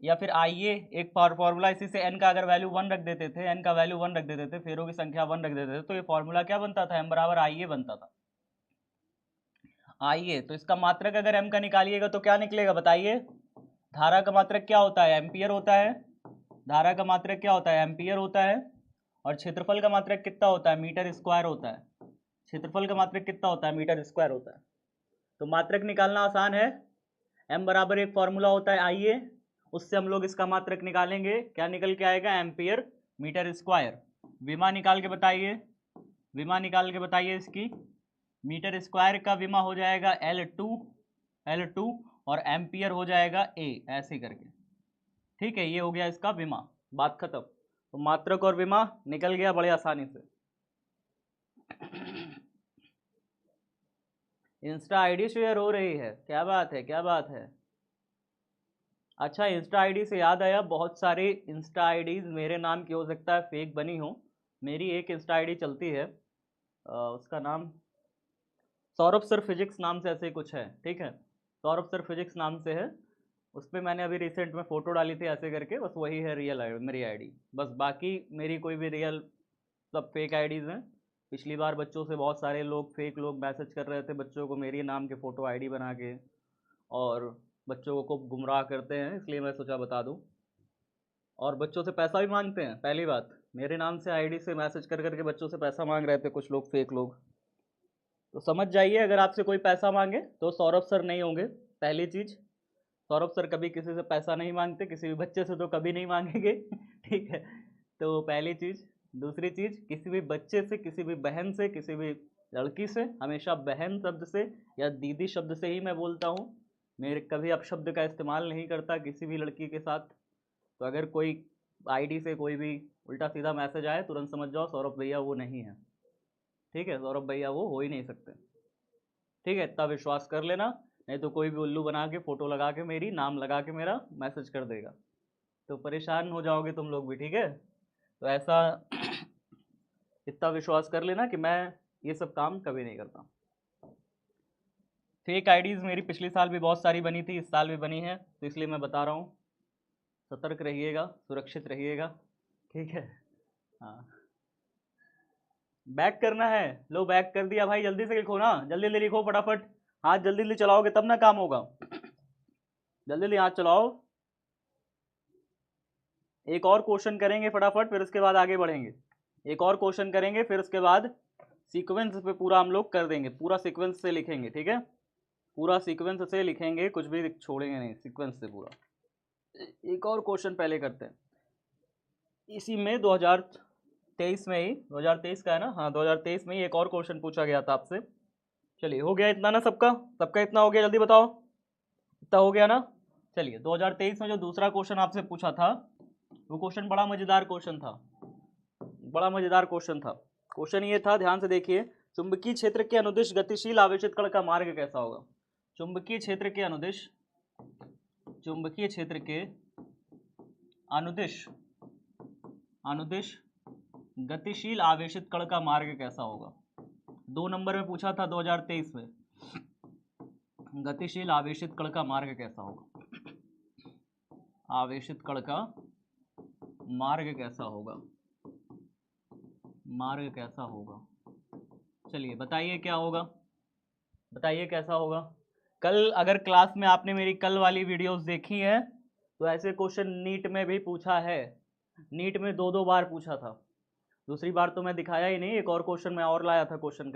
या फिर आइए एक फॉर्मूला इसी से, n का अगर वैल्यू 1 रख देते थे, n का वैल्यू 1 रख देते थे, फेरों की संख्या 1 रख देते थे, तो ये फॉर्मूला क्या बनता था, m बराबर आइए बनता था। आइए, तो इसका मात्रक अगर m का निकालिएगा तो क्या निकलेगा बताइए? धारा का मात्रक क्या होता है, एम्पियर होता है। धारा का मात्रक क्या होता है, एम्पियर होता है। और क्षेत्रफल का मात्रक कितना होता है, मीटर स्क्वायर होता है। क्षेत्रफल का मात्रक कितना होता है, मीटर स्क्वायर होता है। तो मात्रक निकालना आसान है। m बराबर एक फॉर्मूला होता है आइए, उससे हम लोग इसका मात्रक निकालेंगे, क्या निकल के आएगा, एम्पियर मीटर स्क्वायर। विमा निकाल के बताइए, विमा निकाल के बताइए इसकी। मीटर स्क्वायर का विमा हो जाएगा L2 और एम्पियर हो जाएगा A, ऐसे करके, ठीक है। ये हो गया इसका विमा, बात खत्म। तो मात्रक और विमा निकल गया बड़े आसानी से। इंस्टा आईडी शेयर हो रही है, क्या बात है, क्या बात है। अच्छा, इंस्टा आईडी से याद आया, बहुत सारे इंस्टा आईडीज मेरे नाम की हो सकता है फेक बनी हो। मेरी एक इंस्टा आईडी चलती है, उसका नाम सौरभ सर फिजिक्स नाम से ऐसे कुछ है, ठीक है। सौरभ सर फिजिक्स नाम से है। उस पर मैंने अभी रिसेंट में फ़ोटो डाली थी ऐसे करके, बस वही है रियल मेरी आईडी। बस बाकी मेरी कोई भी रियल, सब फेक आईडीज़ हैं। पिछली बार बच्चों से बहुत सारे लोग, फेक लोग मैसेज कर रहे थे बच्चों को मेरी नाम के फ़ोटो आईडी बना के, और बच्चों को गुमराह करते हैं, इसलिए मैं सोचा बता दूं। और बच्चों से पैसा भी मांगते हैं, पहली बात, मेरे नाम से आईडी से मैसेज कर करके बच्चों से पैसा मांग रहे थे कुछ लोग, फेक लोग। तो समझ जाइए, अगर आपसे कोई पैसा मांगे तो सौरभ सर नहीं होंगे, पहली चीज़। सौरभ सर कभी किसी से पैसा नहीं मांगते, किसी भी बच्चे से तो कभी नहीं मांगेंगे, ठीक है। तो पहली चीज़। दूसरी चीज़, किसी भी बच्चे से, किसी भी बहन से, किसी भी लड़की से हमेशा बहन शब्द से या दीदी शब्द से ही मैं बोलता हूँ। मेरे कभी अपशब्द का इस्तेमाल नहीं करता किसी भी लड़की के साथ। तो अगर कोई आईडी से कोई भी उल्टा सीधा मैसेज आए, तुरंत समझ जाओ सौरभ भैया वो नहीं है, ठीक है। सौरभ भैया वो हो ही नहीं सकते, ठीक है। इतना विश्वास कर लेना, नहीं तो कोई भी उल्लू बना के फ़ोटो लगा के मेरी नाम लगा के मेरा मैसेज कर देगा, तो परेशान हो जाओगे तुम लोग भी, ठीक है। तो ऐसा इतना विश्वास कर लेना कि मैं ये सब काम कभी नहीं करता। फेक आईडीज़ मेरी पिछले साल भी बहुत सारी बनी थी, इस साल भी बनी है, तो इसलिए मैं बता रहा हूँ। सतर्क रहिएगा, सुरक्षित रहिएगा, ठीक है। हाँ, बैक करना है, लो बैक कर दिया भाई, जल्दी से लिखो ना, जल्दी जल्दी लिखो फटाफट। हाथ जल्दी जल्दी चलाओगे तब ना काम होगा, जल्दी जल्दी हाथ चलाओ। एक और क्वेश्चन करेंगे फटाफट, फिर उसके बाद आगे बढ़ेंगे। एक और क्वेश्चन करेंगे, फिर उसके बाद सीक्वेंस पे पूरा हम लोग कर देंगे, पूरा सीक्वेंस से लिखेंगे, ठीक है। पूरा सीक्वेंस से लिखेंगे, कुछ भी छोड़ेंगे नहीं, सीक्वेंस से पूरा। एक और क्वेश्चन पहले करते हैं, इसी में 2023 में ही, 2023 का है ना, हाँ 2023 में ही एक और क्वेश्चन पूछा गया था आपसे। चलिए, हो गया इतना ना सबका, सबका इतना हो गया, जल्दी बताओ, इतना हो गया ना। चलिए 2023 में जो दूसरा क्वेश्चन आपसे पूछा था वो क्वेश्चन बड़ा मजेदार क्वेश्चन था, बड़ा मजेदार क्वेश्चन था। क्वेश्चन ये था, ध्यान से देखिए, चुंबकीय क्षेत्र के अनुदिश गतिशील आवेशित कण का मार्ग कैसा होगा। चुंबकीय क्षेत्र के अनुदिश, चुंबकीय क्षेत्र के अनुदिश अनुदिश गतिशील आवेशित कण का मार्ग कैसा होगा। 2 नंबर में पूछा था 2023 में, गतिशील आवेशित कण का मार्ग कैसा होगा, आवेशित कण का मार्ग कैसा होगा, मार्ग कैसा होगा। चलिए बताइए क्या होगा, बताइए कैसा होगा। कल अगर क्लास में आपने मेरी कल वाली वीडियोस देखी है तो ऐसे क्वेश्चन नीट में भी पूछा है, नीट में 2-2 बार पूछा था। दूसरी बार तो मैं दिखाया ही नहीं, एक और क्वेश्चन मैं और लाया था क्वेश्चन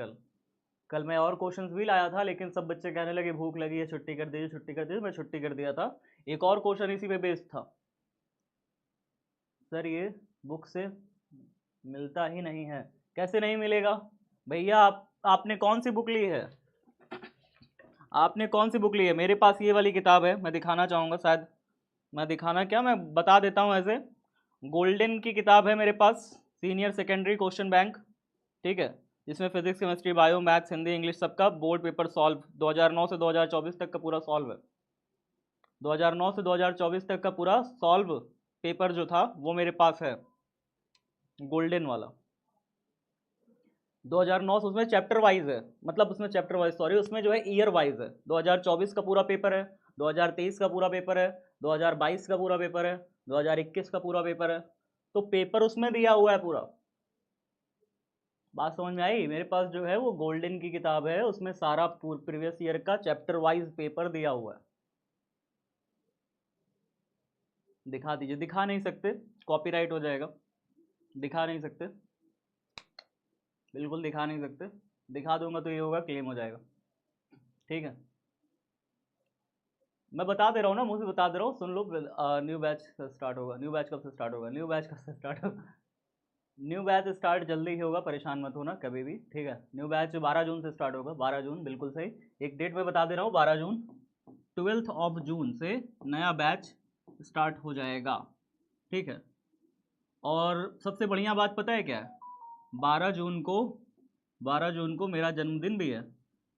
कल मैं और क्वेश्चंस भी लाया था, लेकिन सब बच्चे कहने लगे भूख लगी है छुट्टी कर दीजिए, छुट्टी कर दीजिए, मैं छुट्टी कर दिया था। एक और क्वेश्चन इसी पे बेस्ड था। सर ये बुक से मिलता ही नहीं है। कैसे नहीं मिलेगा भैया, आपने कौन सी बुक ली है, आपने कौन सी बुक ली है। मेरे पास ये वाली किताब है, मैं दिखाना चाहूँगा, शायद मैं दिखाना क्या, मैं बता देता हूँ ऐसे। गोल्डन की किताब है मेरे पास, सीनियर सेकेंडरी क्वेश्चन बैंक, ठीक है, जिसमें physics, chemistry, bio, maths, Hindi, English सबका बोर्ड पेपर सॉल्व 2009 से 2024 तक का पूरा सॉल्व है। 2009 से 2024 तक का पूरा सॉल्व पेपर जो था वो मेरे पास है, गोल्डन वाला। 2009 से उसमें चैप्टर वाइज है, मतलब उसमें चैप्टर वाइज, सॉरी, उसमें जो है ईयर वाइज है। 2024 का पूरा पेपर है, 2023 का पूरा पेपर है, 2022 का पूरा पेपर है, 2021 का पूरा पेपर है, तो पेपर उसमें दिया हुआ है पूरा। बात समझ में आई। मेरे पास जो है वो गोल्डन की किताब है, उसमें सारा प्रीवियस ईयर का चैप्टर वाइज पेपर दिया हुआ है। दिखा दीजिए। दिखा नहीं सकते, कॉपीराइट हो जाएगा, दिखा नहीं सकते, बिल्कुल दिखा नहीं सकते। दिखा दूंगा तो ये होगा क्लेम हो जाएगा, ठीक है। मैं बता दे रहा हूँ ना, मुझे बता दे रहा हूँ, सुन लो। न्यू बैच स्टार्ट होगा, न्यू बैच कब से स्टार्ट होगा, न्यू बैच कब से स्टार्ट होगा, न्यू बैच स्टार्ट जल्दी ही होगा, परेशान मत होना कभी भी, ठीक है। न्यू बैच 12 जून से स्टार्ट होगा, 12 जून, बिल्कुल सही। एक डेट मैं बता दे रहा हूँ, 12 जून, 12th ऑफ जून से नया बैच स्टार्ट हो जाएगा, ठीक है। और सबसे बढ़िया बात पता है क्या है, 12 जून को, 12 जून को मेरा जन्मदिन भी है।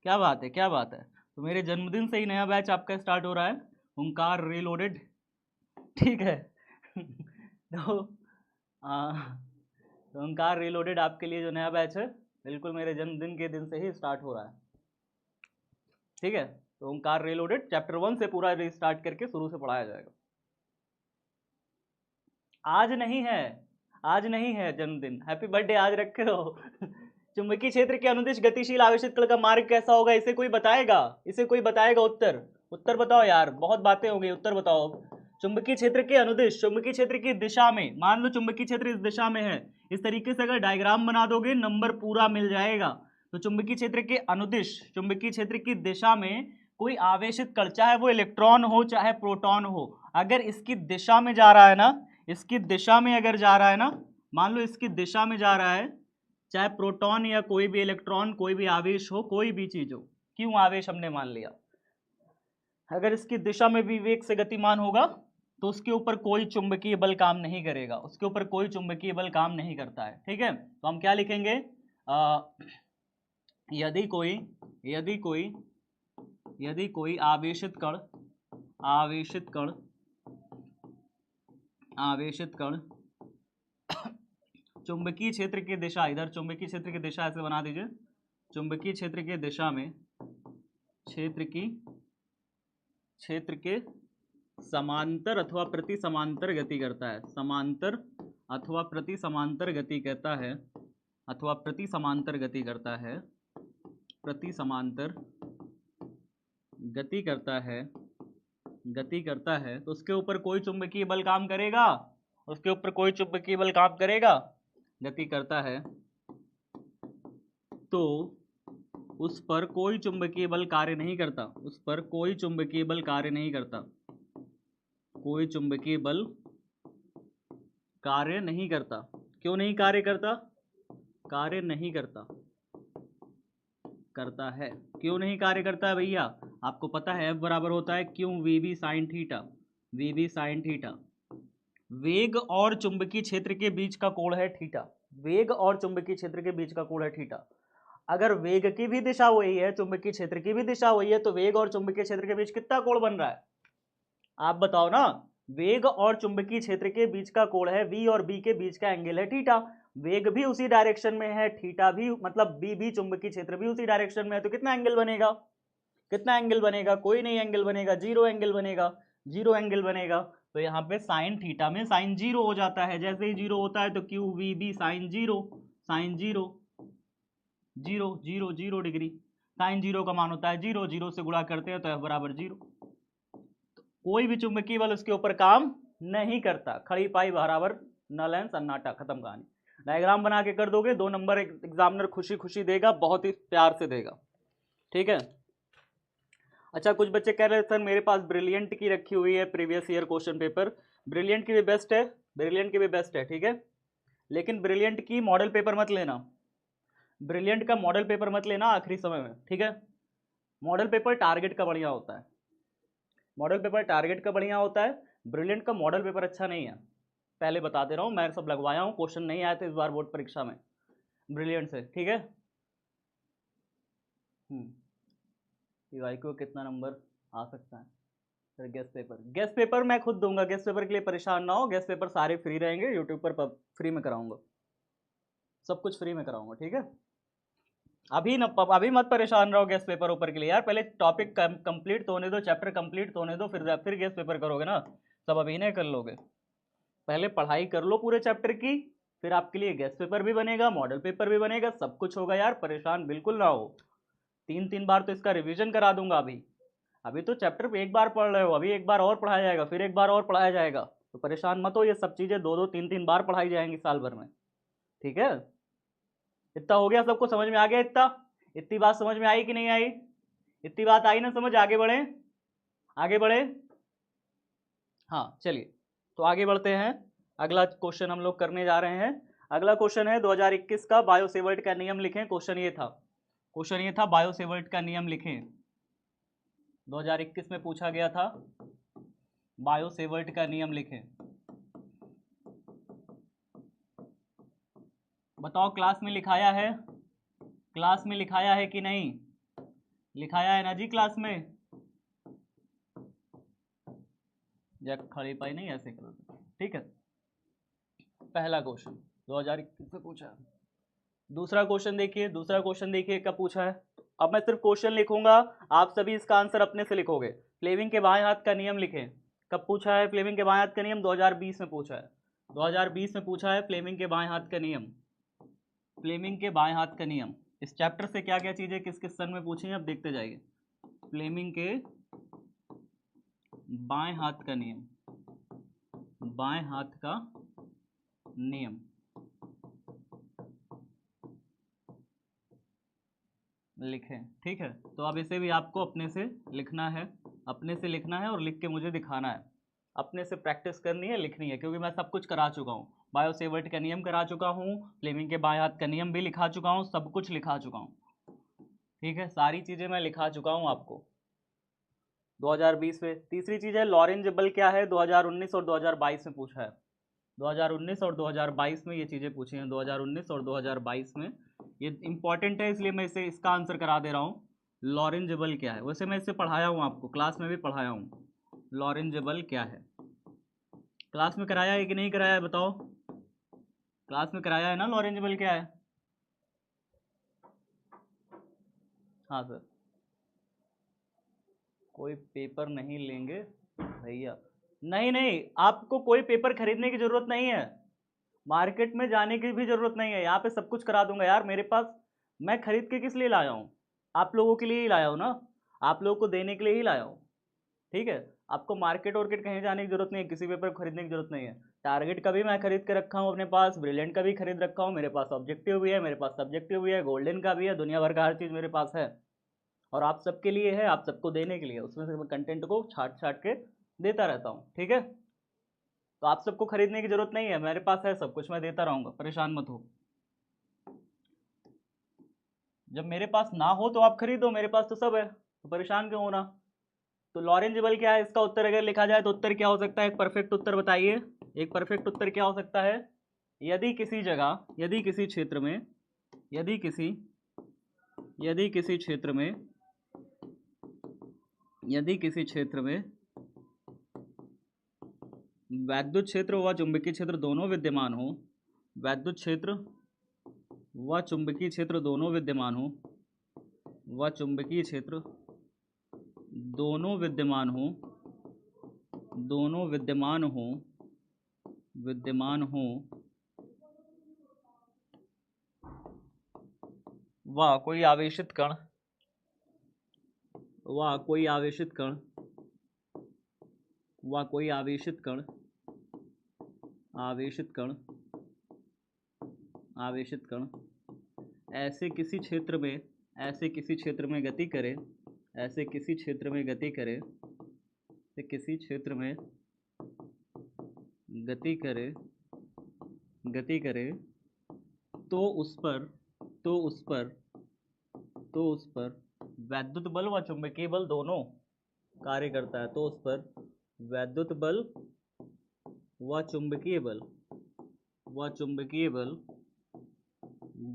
क्या बात है, क्या बात है। तो मेरे जन्मदिन से ही नया बैच आपका स्टार्ट हो रहा है, ओंकार रीलोडेड, ठीक है। तो ओंकार रीलोडेड आपके लिए जो नया बैच है, बिल्कुल मेरे जन्मदिन के दिन से ही स्टार्ट हो रहा है, ठीक है। तो ओंकार रीलोडेड चैप्टर 1 से पूरा रीस्टार्ट करके शुरू से पढ़ाया जाएगा। आज नहीं है, आज नहीं है जन्मदिन, हैप्पी बर्थडे आज रखे रहो। चुंबकीय क्षेत्र के अनुदिश गतिशील आवेशित कण का मार्ग कैसा होगा, इसे कोई बताएगा, इसे कोई बताएगा। उत्तर, उत्तर बताओ यार, बहुत बातें हो गई, उत्तर बताओ। चुंबकीय क्षेत्र के अनुदिश, चुंबकीय क्षेत्र की दिशा में, मान लो चुंबकीय क्षेत्र इस दिशा में है, इस तरीके से अगर डायग्राम बना दोगे नंबर पूरा मिल जाएगा। तो चुंबकीय क्षेत्र के अनुदिश, चुंबकीय क्षेत्र की दिशा में कोई आवेशित कण, चाहे वो इलेक्ट्रॉन हो चाहे प्रोटॉन हो, अगर इसकी दिशा में जा रहा है ना, इसकी दिशा में अगर जा रहा है ना, मान लो इसकी दिशा में जा रहा है, चाहे प्रोटॉन या कोई भी इलेक्ट्रॉन, कोई भी आवेश हो, कोई भी चीज हो, क्यों आवेश हमने मान लिया, अगर इसकी दिशा में भी वेग से गतिमान होगा तो उसके ऊपर कोई चुंबकीय बल काम नहीं करेगा, उसके ऊपर कोई चुंबकीय बल काम नहीं करता है, ठीक है। तो हम क्या लिखेंगे, यदि कोई यदि कोई यदि कोई आवेशित कण, आवेशित कण, आवेशित कण चुंबकीय क्षेत्र की दिशा, इधर चुंबकीय क्षेत्र की दिशा ऐसे बना दीजिए, चुंबकीय क्षेत्र की दिशा में क्षेत्र के समांतर अथवा प्रति समांतर गति करता है, समांतर अथवा प्रति समांतर गति करता है, अथवा प्रति समांतर गति करता है, प्रति समांतर गति करता है, गति करता है, तो उसके ऊपर कोई चुंबकीय बल काम करेगा, उसके ऊपर कोई चुंबकीय बल काम करेगा, गति करता है, तो उस पर कोई चुंबकीय बल कार्य नहीं करता, उस पर कोई चुंबकीय बल कार्य नहीं करता, कोई चुंबकीय बल कार्य नहीं करता। क्यों नहीं कार्य करता, कार्य नहीं करता, करता है। क्यों नहीं कार्य करता है भैया? आपको पता है F बराबर होता है क्यों v B sine theta, v B sine theta. वेग और चुंबकीय क्षेत्र के बीच का कोण है थीटा, वेग और चुंबकीय क्षेत्र के बीच का कोण है थीटा। अगर वेग की भी दिशा वही है, चुंबकीय क्षेत्र की भी दिशा वही है, तो वेग और चुंबकीय क्षेत्र के बीच कितना कोण बन रहा है? आप बताओ ना। वेग और चुंबकीय क्षेत्र के बीच का कोण है v और b के बीच का एंगल है थीटा। वेग भी उसी डायरेक्शन में है, थीटा भी मतलब b भी चुंबकीय क्षेत्र भी उसी डायरेक्शन में है, तो कितना एंगल बनेगा? कितना एंगल बनेगा? कोई नहीं एंगल बनेगा, जीरो एंगल बनेगा, जीरो एंगल बनेगा। तो यहाँ पे साइन थीटा में साइन जीरो हो जाता है, जैसे ही जीरो होता है तो q v B sine zero, sine zero, zero zero zero degree. Sine zero का मान होता है जीरो, जीरो से गुणा करते हैं तो F बराबर जीरो। कोई भी चुंबकीय बल उसके ऊपर काम नहीं करता। खड़ी पाई बराबर नल एंड सन्नाटा, खत्म कहानी। डायग्राम बना के कर दोगे, 2 नंबर एग्जामिनर खुशी खुशी देगा, बहुत ही प्यार से देगा, ठीक है। अच्छा, कुछ बच्चे कह रहे थे सर मेरे पास ब्रिलियंट की रखी हुई है previous year question paper. Brilliant की भी बेस्ट है, ब्रिलियंट की भी बेस्ट है, ठीक है। लेकिन ब्रिलियंट की मॉडल पेपर मत लेना, ब्रिलियंट का मॉडल पेपर मत लेना आखिरी समय में, ठीक है। मॉडल पेपर टारगेट का बढ़िया होता है, मॉडल पेपर टारगेट का बढ़िया होता है। ब्रिलियंट का मॉडल पेपर अच्छा नहीं है, पहले बता दे रहा हूँ, मैं सब लगवाया हूँ, क्वेश्चन नहीं आए थे इस बार बोर्ड परीक्षा में ब्रिलियंट से, ठीक है। पीवाई को कितना नंबर आ सकता है sir? Guest paper, guest paper मैं खुद दूंगा, गेस्ट पेपर के लिए परेशान ना हो, गेस्ट पेपर सारे फ्री रहेंगे, यूट्यूब पर फ्री में कराऊंगा, सब कुछ फ्री में कराऊंगा, ठीक है। अभी मत परेशान रहो गेस्ट पेपर ऊपर के लिए यार, पहले टॉपिक कंप्लीट तो होने दो, चैप्टर कंप्लीट तो होने दो, फिर गेस्ट पेपर करोगे ना, सब अभी नहीं कर लोगे। पहले पढ़ाई कर लो पूरे चैप्टर की, फिर आपके लिए गेस्ट पेपर भी बनेगा, मॉडल पेपर भी बनेगा, सब कुछ होगा यार, परेशान बिल्कुल ना हो। 3 बार तो इसका रिवीजन करा दूंगा। अभी अभी तो चैप्टर एक बार पढ़ रहे हो, अभी एक बार और पढ़ाया जाएगा, फिर एक बार और पढ़ाया जाएगा, तो परेशान मत हो, ये सब चीज़ें 2-2 3-3 बार पढ़ाई जाएंगी साल भर में, ठीक है। इतना हो गया, सबको समझ में आ गया? इतनी बात समझ में आई कि नहीं आई? इतनी बात आई ना समझ? आगे बढ़े, आगे बढ़े। हाँ चलिए, तो आगे बढ़ते हैं। अगला क्वेश्चन हम लोग करने जा रहे हैं। अगला क्वेश्चन है 2021 का, बायोसेवर्ट का नियम लिखें। क्वेश्चन ये था बायोसेवर्ट का नियम लिखें। 2021 में पूछा गया था, बायोसेवर्ट का नियम लिखें। बताओ क्लास में लिखाया है, क्लास में लिखाया है कि नहीं? लिखाया है ना जी क्लास में? या खड़ी पाई नहीं, ऐसे करो, ठीक है। पहला क्वेश्चन 2021 में पूछा है। दूसरा क्वेश्चन देखिए, दूसरा क्वेश्चन देखिए कब पूछा है। अब मैं सिर्फ क्वेश्चन लिखूंगा, आप सभी इसका आंसर अपने से लिखोगे। फ्लेमिंग के बाएं हाथ का नियम लिखें। कब पूछा है फ्लेमिंग के बाएं हाथ का नियम? 2020 में पूछा है, 2020 में पूछा है फ्लेमिंग के बाएं हाथ का नियम। फ्लेमिंग के बाएं हाथ का नियम, इस चैप्टर से क्या क्या चीजें किस किस सन में पूछी हैं अब देखते जाइए। फ्लेमिंग के बाएं हाथ का नियम, बाएं हाथ का नियम लिखें, ठीक है। तो अब इसे भी आपको अपने से लिखना है, अपने से लिखना है और लिख के मुझे दिखाना है। अपने से प्रैक्टिस करनी है, लिखनी है, क्योंकि मैं सब कुछ करा चुका हूँ। बायोसेवर्ट का नियम करा चुका हूँ, फ्लेमिंग के बाएं हाथ का नियम भी लिखा चुका हूँ, सब कुछ लिखा चुका हूँ, ठीक है। सारी चीज़ें मैं लिखा चुका हूँ आपको 2020 में। तीसरी चीज़ है लॉरेंज बल क्या है, 2019 और 2022 में पूछा है। 2019 और 2022 में ये चीज़ें पूछी हैं, 2019 और 2022 में। ये इंपॉर्टेंट है, इसलिए मैं इसे इसका आंसर करा दे रहा हूँ। लॉरेंज बल क्या है? वैसे मैं इसे पढ़ाया हूँ आपको, क्लास में भी पढ़ाया हूँ। लॉरेंज बल क्या है क्लास में कराया है कि नहीं कराया है बताओ? क्लास में कराया है ना लॉरेंज बल क्या है? हाँ सर। कोई पेपर नहीं लेंगे भैया? नहीं नहीं, आपको कोई पेपर खरीदने की जरूरत नहीं है, मार्केट में जाने की भी जरूरत नहीं है, यहाँ पे सब कुछ करा दूंगा यार। मेरे पास, मैं खरीद के किस लिए लाया हूँ? आप लोगों के लिए ही लाया हूँ ना, आप लोगों को देने के लिए ही लाया हूँ, ठीक है। आपको मार्केट वार्केट कहीं जाने की जरूरत नहीं है, किसी पेपर खरीदने की जरूरत नहीं है। टारगेट का भी मैं खरीद के रखा हूँ अपने पास, ब्रिलियंट का भी खरीद रखा हूँ, मेरे पास ऑब्जेक्टिव भी है, मेरे पास सब्जेक्टिव भी है, गोल्डन का भी है, दुनिया भर का हर चीज़ मेरे पास है। और आप सबके लिए है, आप सबको देने के लिए, उसमें से मैं कंटेंट को छाट छाट के देता रहता हूँ, ठीक है। तो आप सबको खरीदने की जरूरत नहीं है, मेरे पास है सब कुछ, मैं देता रहूँगा, परेशान मत हो। जब मेरे पास ना हो तो आप खरीदो, मेरे पास तो सब है, तो परेशान क्यों होना। तो लॉरेंज बल क्या है, इसका उत्तर अगर लिखा जाए तो उत्तर क्या हो सकता है, एक परफेक्ट उत्तर बताइए। एक परफेक्ट उत्तर क्या हो सकता है, यदि किसी जगह, यदि किसी क्षेत्र में, यदि किसी यदि किसी क्षेत्र में यदि किसी क्षेत्र में वैद्युत क्षेत्र व चुंबकीय क्षेत्र दोनों विद्यमान हो, वैद्युत क्षेत्र व चुंबकीय क्षेत्र दोनों विद्यमान हो, व चुंबकीय क्षेत्र दोनों विद्यमान हो, दोनों विद्यमान हो व कोई आवेशित कण, व कोई आवेशित कण, व कोई आवेशित कण, आवेशित कण, आवेशित कण ऐसे किसी क्षेत्र में, ऐसे किसी क्षेत्र में गति करे, ऐसे किसी क्षेत्र में गति करे, ऐसे किसी क्षेत्र में गति करे, गति करे तो उस पर, तो उस पर, तो उस पर वैद्युत बल व चुंबकीय बल दोनों कार्य करता है, तो उस पर वैद्युत बल व चुंबकीय बल, व चुंबकीय बल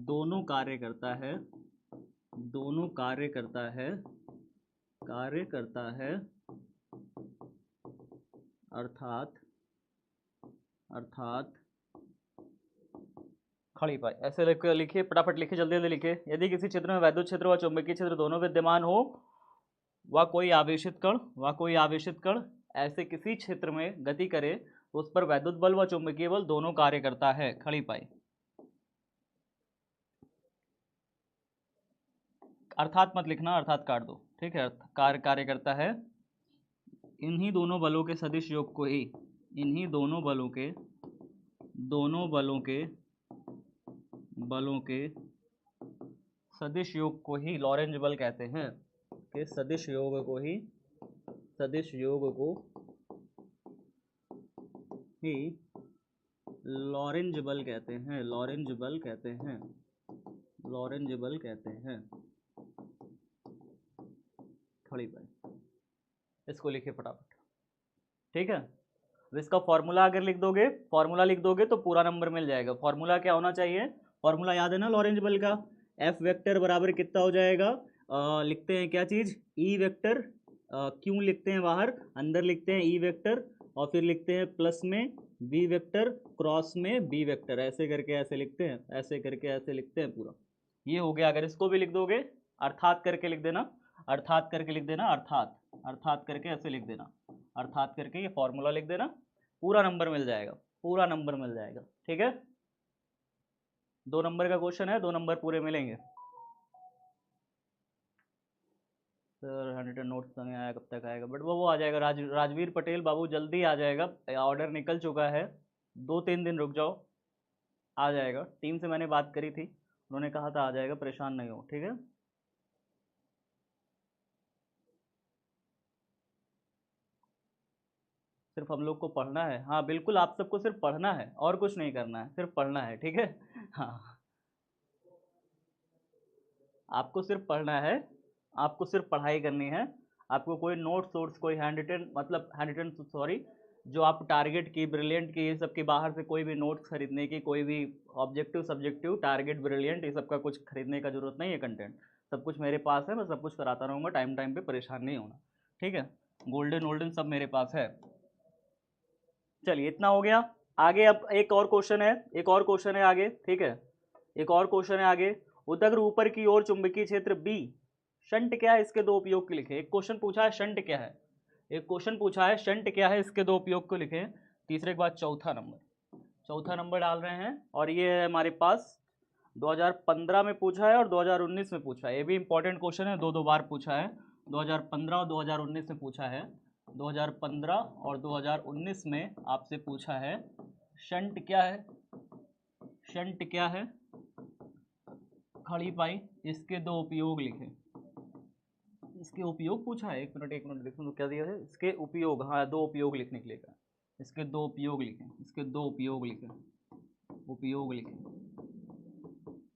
दोनों कार्य करता है, दोनों कार्य करता है, कार्य करता है, अर्थात, अर्थात खड़ी पाई। ऐसे लिखिए, फटाफट लिखिए, जल्दी जल्दी लिखिए। यदि किसी क्षेत्र में वैद्युत क्षेत्र व चुंबकीय क्षेत्र दोनों विद्यमान हो व कोई आवेशित कण, व कोई आवेशित कण ऐसे किसी क्षेत्र में गति करे तो उस पर वैद्युत बल व चुंबकीय बल दोनों कार्य करता है, खड़ी पाई। अर्थात मत लिखना, अर्थात काट दो, ठीक है। कार्य करता है, इन्हीं दोनों बलों के सदिश योग को ही, इन्हीं दोनों बलों के, दोनों बलों के सदिश योग को ही लॉरेंज बल कहते हैं, कि सदिश योग को ही, सदिश योग को ही लॉरेंज बल कहते हैं, लॉरेंज बल कहते हैं, लॉरेंज बल कहते हैं, खड़ी पाई। इसको लिखिए फटाफट, ठीक है। इसका फॉर्मूला अगर लिख दोगे, फॉर्मूला लिख दोगे तो पूरा नंबर मिल जाएगा। फॉर्मूला क्या होना चाहिए, फॉर्मूला याद है ना लॉरेंज बल का, एफ वेक्टर बराबर कितना हो जाएगा, लिखते हैं क्या चीज़, ई वेक्टर, क्यों लिखते हैं बाहर, अंदर लिखते हैं ई वेक्टर, और फिर लिखते हैं प्लस में बी वेक्टर, क्रॉस में बी वेक्टर, ऐसे करके ऐसे लिखते हैं, ऐसे करके ऐसे लिखते हैं पूरा। ये हो गया। अगर इसको भी लिख दोगे, अर्थात करके लिख देना, अर्थात करके लिख देना, अर्थात, अर्थात करके ऐसे लिख देना, अर्थात करके ये फॉर्मूला लिख देना, पूरा नंबर मिल जाएगा, पूरा नंबर मिल जाएगा, ठीक है। 2 नंबर का क्वेश्चन है, 2 नंबर पूरे मिलेंगे। सर 100 नोट्स तो नहीं आया, कब तक आएगा, बट वो आ जाएगा। राजवीर पटेल बाबू जल्दी आ जाएगा, ऑर्डर निकल चुका है, 2-3 दिन रुक जाओ, आ जाएगा। टीम से मैंने बात करी थी, उन्होंने कहा था आ जाएगा, परेशान नहीं हो, ठीक है। सिर्फ हम लोग को पढ़ना है, हाँ बिल्कुल, आप सबको सिर्फ पढ़ना है और कुछ नहीं करना है, सिर्फ पढ़ना है, ठीक है। हाँ, आपको सिर्फ पढ़ना है, आपको सिर्फ पढ़ाई करनी है। आपको कोई नोट्स सोर्स, कोई हैंड रिटन, मतलब हैंड रिटन सॉरी, जो आप टारगेट की, ब्रिलियंट की, ये सब की बाहर से कोई भी नोट्स खरीदने की, कोई भी ऑब्जेक्टिव, सब्जेक्टिव, टारगेट, ब्रिलियंट, ये सब का कुछ खरीदने का जरूरत नहीं है। कंटेंट सब कुछ मेरे पास है, मैं सब कुछ कराता रहूँगा, टाइम टाइम पे, परेशान नहीं होना, ठीक है। गोल्डन वोल्डन सब मेरे पास है। चलिए इतना हो गया। आगे अब एक और क्वेश्चन है, एक और क्वेश्चन है आगे, ठीक है। एक और क्वेश्चन है आगे, उदग्र ऊपर की ओर चुंबकीय क्षेत्र बी, शंट क्या है, इसके 2 उपयोग को लिखे। एक क्वेश्चन पूछा है शंट क्या है, एक क्वेश्चन पूछा है शंट क्या है, इसके 2 उपयोग को लिखे। तीसरे के बाद चौथा नंबर, चौथा नंबर डाल रहे हैं, और ये है हमारे पास 2015 में पूछा है और 2019 में पूछा है। ये भी इंपॉर्टेंट क्वेश्चन है, 2 बार पूछा है, 2015 और 2019 में पूछा है। 2015 और 2019 में आपसे पूछा है शंट क्या है, शंट क्या है, खड़ी पाई, इसके 2 उपयोग लिखें। इसके उपयोग पूछा है, एक मिनट देखो तो क्या दिया है, इसके उपयोग, हाँ 2 उपयोग लिखने के लिए कहा, इसके 2 उपयोग लिखें, इसके 2 उपयोग लिखें, उपयोग लिखें,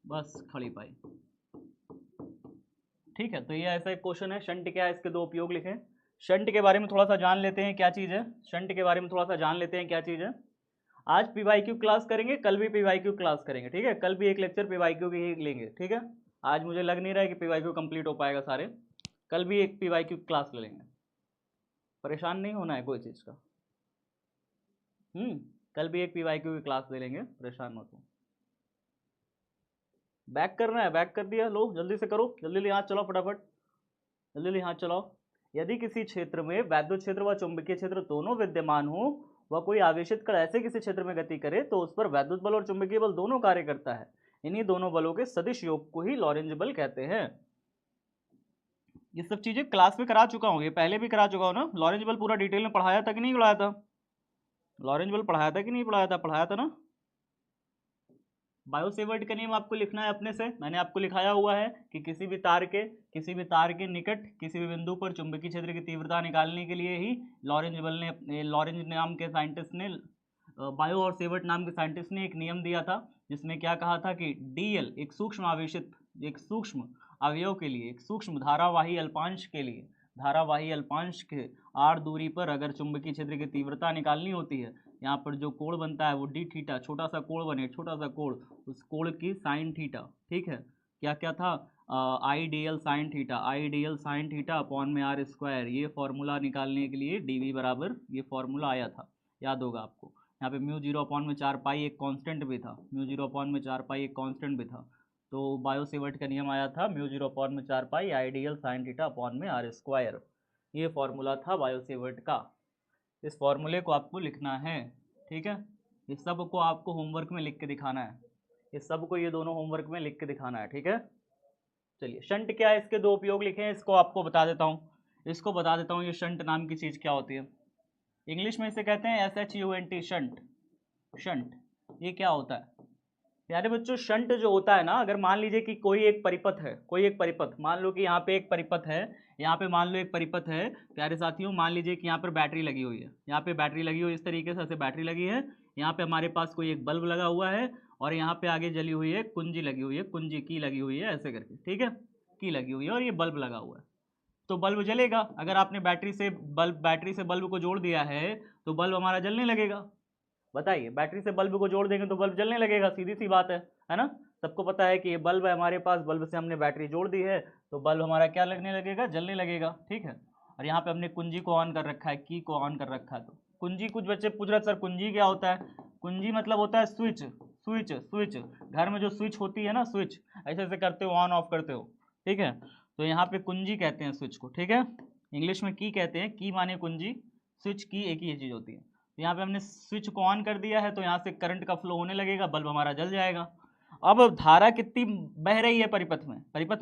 बस खड़ी पाई। ठीक है, तो ये ऐसा एक क्वेश्चन है, शंट क्या है, इसके दो उपयोग लिखें। शंट के बारे में थोड़ा सा जान लेते हैं क्या चीज़ है, शंट के बारे में थोड़ा सा जान लेते हैं क्या चीज़ है। आज पीवाईक्यू क्लास करेंगे, कल भी पीवाईक्यू क्लास करेंगे, ठीक है, कल भी एक लेक्चर पीवाईक्यू की ही लेंगे, ठीक है। आज मुझे लग नहीं रहा है कि पीवाईक्यू कंप्लीट हो पाएगा सारे, कल भी एक पीवाईक्यू क्लास ले लेंगे, परेशान नहीं होना है कोई चीज़ का। कल भी एक पीवाईक्यू की क्लास ले लेंगे, परेशान मत हो। बैक करना है, बैक कर दिया, लो जल्दी से करो, जल्दी हाथ चलाओ फटाफट, जल्दी हाथ चलाओ। यदि किसी क्षेत्र में वैद्युत क्षेत्र व चुंबकीय क्षेत्र दोनों विद्यमान हो व कोई आवेशित कण ऐसे किसी क्षेत्र में गति करे तो उस पर वैद्युत बल और चुंबकीय बल दोनों कार्य करता है। इन्हीं दोनों बलों के सदिश योग को ही लॉरेंज बल कहते हैं। ये सब चीजें क्लास में करा चुका हूँ, ये पहले भी करा चुका हूँ ना। लॉरेंज बल पूरा डिटेल में पढ़ाया था कि नहीं पढ़ाया था? लॉरेंज बल पढ़ाया था कि नहीं पढ़ाया था? पढ़ाया था ना। बायोसेवर्ट का नियम आपको लिखना है अपने से, मैंने आपको लिखाया हुआ है कि किसी भी तार के निकट किसी भी बिंदु पर चुंबकीय क्षेत्र की तीव्रता निकालने के लिए ही लॉरेंज नाम के साइंटिस्ट ने, बायो और सेवर्ट नाम के साइंटिस्ट ने एक नियम दिया था, जिसमें क्या कहा था कि डीएल एक सूक्ष्म अवयव के लिए, एक सूक्ष्म धारावाही अल्पांश के आर दूरी पर अगर चुंबकीय क्षेत्र की तीव्रता निकालनी होती है, यहाँ पर जो कोण बनता है वो डी थीटा, छोटा सा कोण बने, छोटा सा कोण, उस कोण की साइन थीटा, ठीक है, क्या क्या था, आई D L sine theta upon में आर स्क्वायर, ये फॉर्मूला निकालने के लिए डीवी बराबर ये फॉर्मूला आया था, याद होगा आपको। यहाँ पे म्यू 0/4 एक कांस्टेंट भी था, म्यू 0/4 एक कांस्टेंट भी था, तो बायोसेवर्ट का नियम आया था म्यू 0/4 आई D L sine theta upon में आर स्क्वायर, ये फॉर्मूला था बायोसेवर्ट का। इस फॉर्मूले को आपको लिखना है, ठीक है, इस सब को आपको होमवर्क में लिख के दिखाना है, इस सब को ये दोनों होमवर्क में लिख के दिखाना है, ठीक है। चलिए, शंट क्या है, इसके दो उपयोग लिखे हैं, इसको आपको बता देता हूँ, ये शंट नाम की चीज़ क्या होती है। इंग्लिश में इसे कहते हैं SHUNT, शंट। ये क्या होता है प्यारे बच्चों? शंट जो होता है ना, अगर मान लीजिए कि कोई एक परिपथ, मान लो कि यहाँ पे एक परिपथ है, प्यारे साथियों, मान लीजिए कि यहाँ पर बैटरी लगी हुई है, इस तरीके से ऐसे बैटरी लगी है, यहाँ पे हमारे पास कोई एक बल्ब लगा हुआ है और यहाँ पे आगे जली हुई है कुंजी लगी हुई है, की लगी हुई है, ऐसे करके, ठीक है, की लगी हुई है और ये बल्ब लगा हुआ है, तो बल्ब जलेगा। अगर आपने बैटरी से बल्ब को जोड़ दिया है तो बल्ब हमारा जलने लगेगा। बताइए, बैटरी से बल्ब को जोड़ देंगे तो बल्ब जलने लगेगा, सीधी सी बात है ना। सबको पता है कि ये बल्ब है हमारे पास, बल्ब से हमने बैटरी जोड़ दी है तो बल्ब हमारा क्या लगने लगेगा, जलने लगेगा, ठीक है। और यहाँ पे हमने कुंजी को ऑन कर रखा है, की को ऑन कर रखा है, तो कुंजी, कुछ बच्चे पूछ रहे सर कुंजी क्या होता है? कुंजी मतलब होता है स्विच, घर में जो स्विच होती है ना, स्विच ऐसे ऐसे करते हो, ऑन ऑफ करते हो, ठीक है, तो यहाँ पे कुंजी कहते हैं स्विच को, ठीक है। इंग्लिश में की कहते हैं, की माने कुंजी, स्विच की एक ही चीज़ होती है। तो यहाँ पे हमने स्विच को ऑन कर दिया है तो यहाँ से करंट का फ्लो होने लगेगा, बल्ब हमारा जल जाएगा। अब धारा कितनी बह रही है परिपथ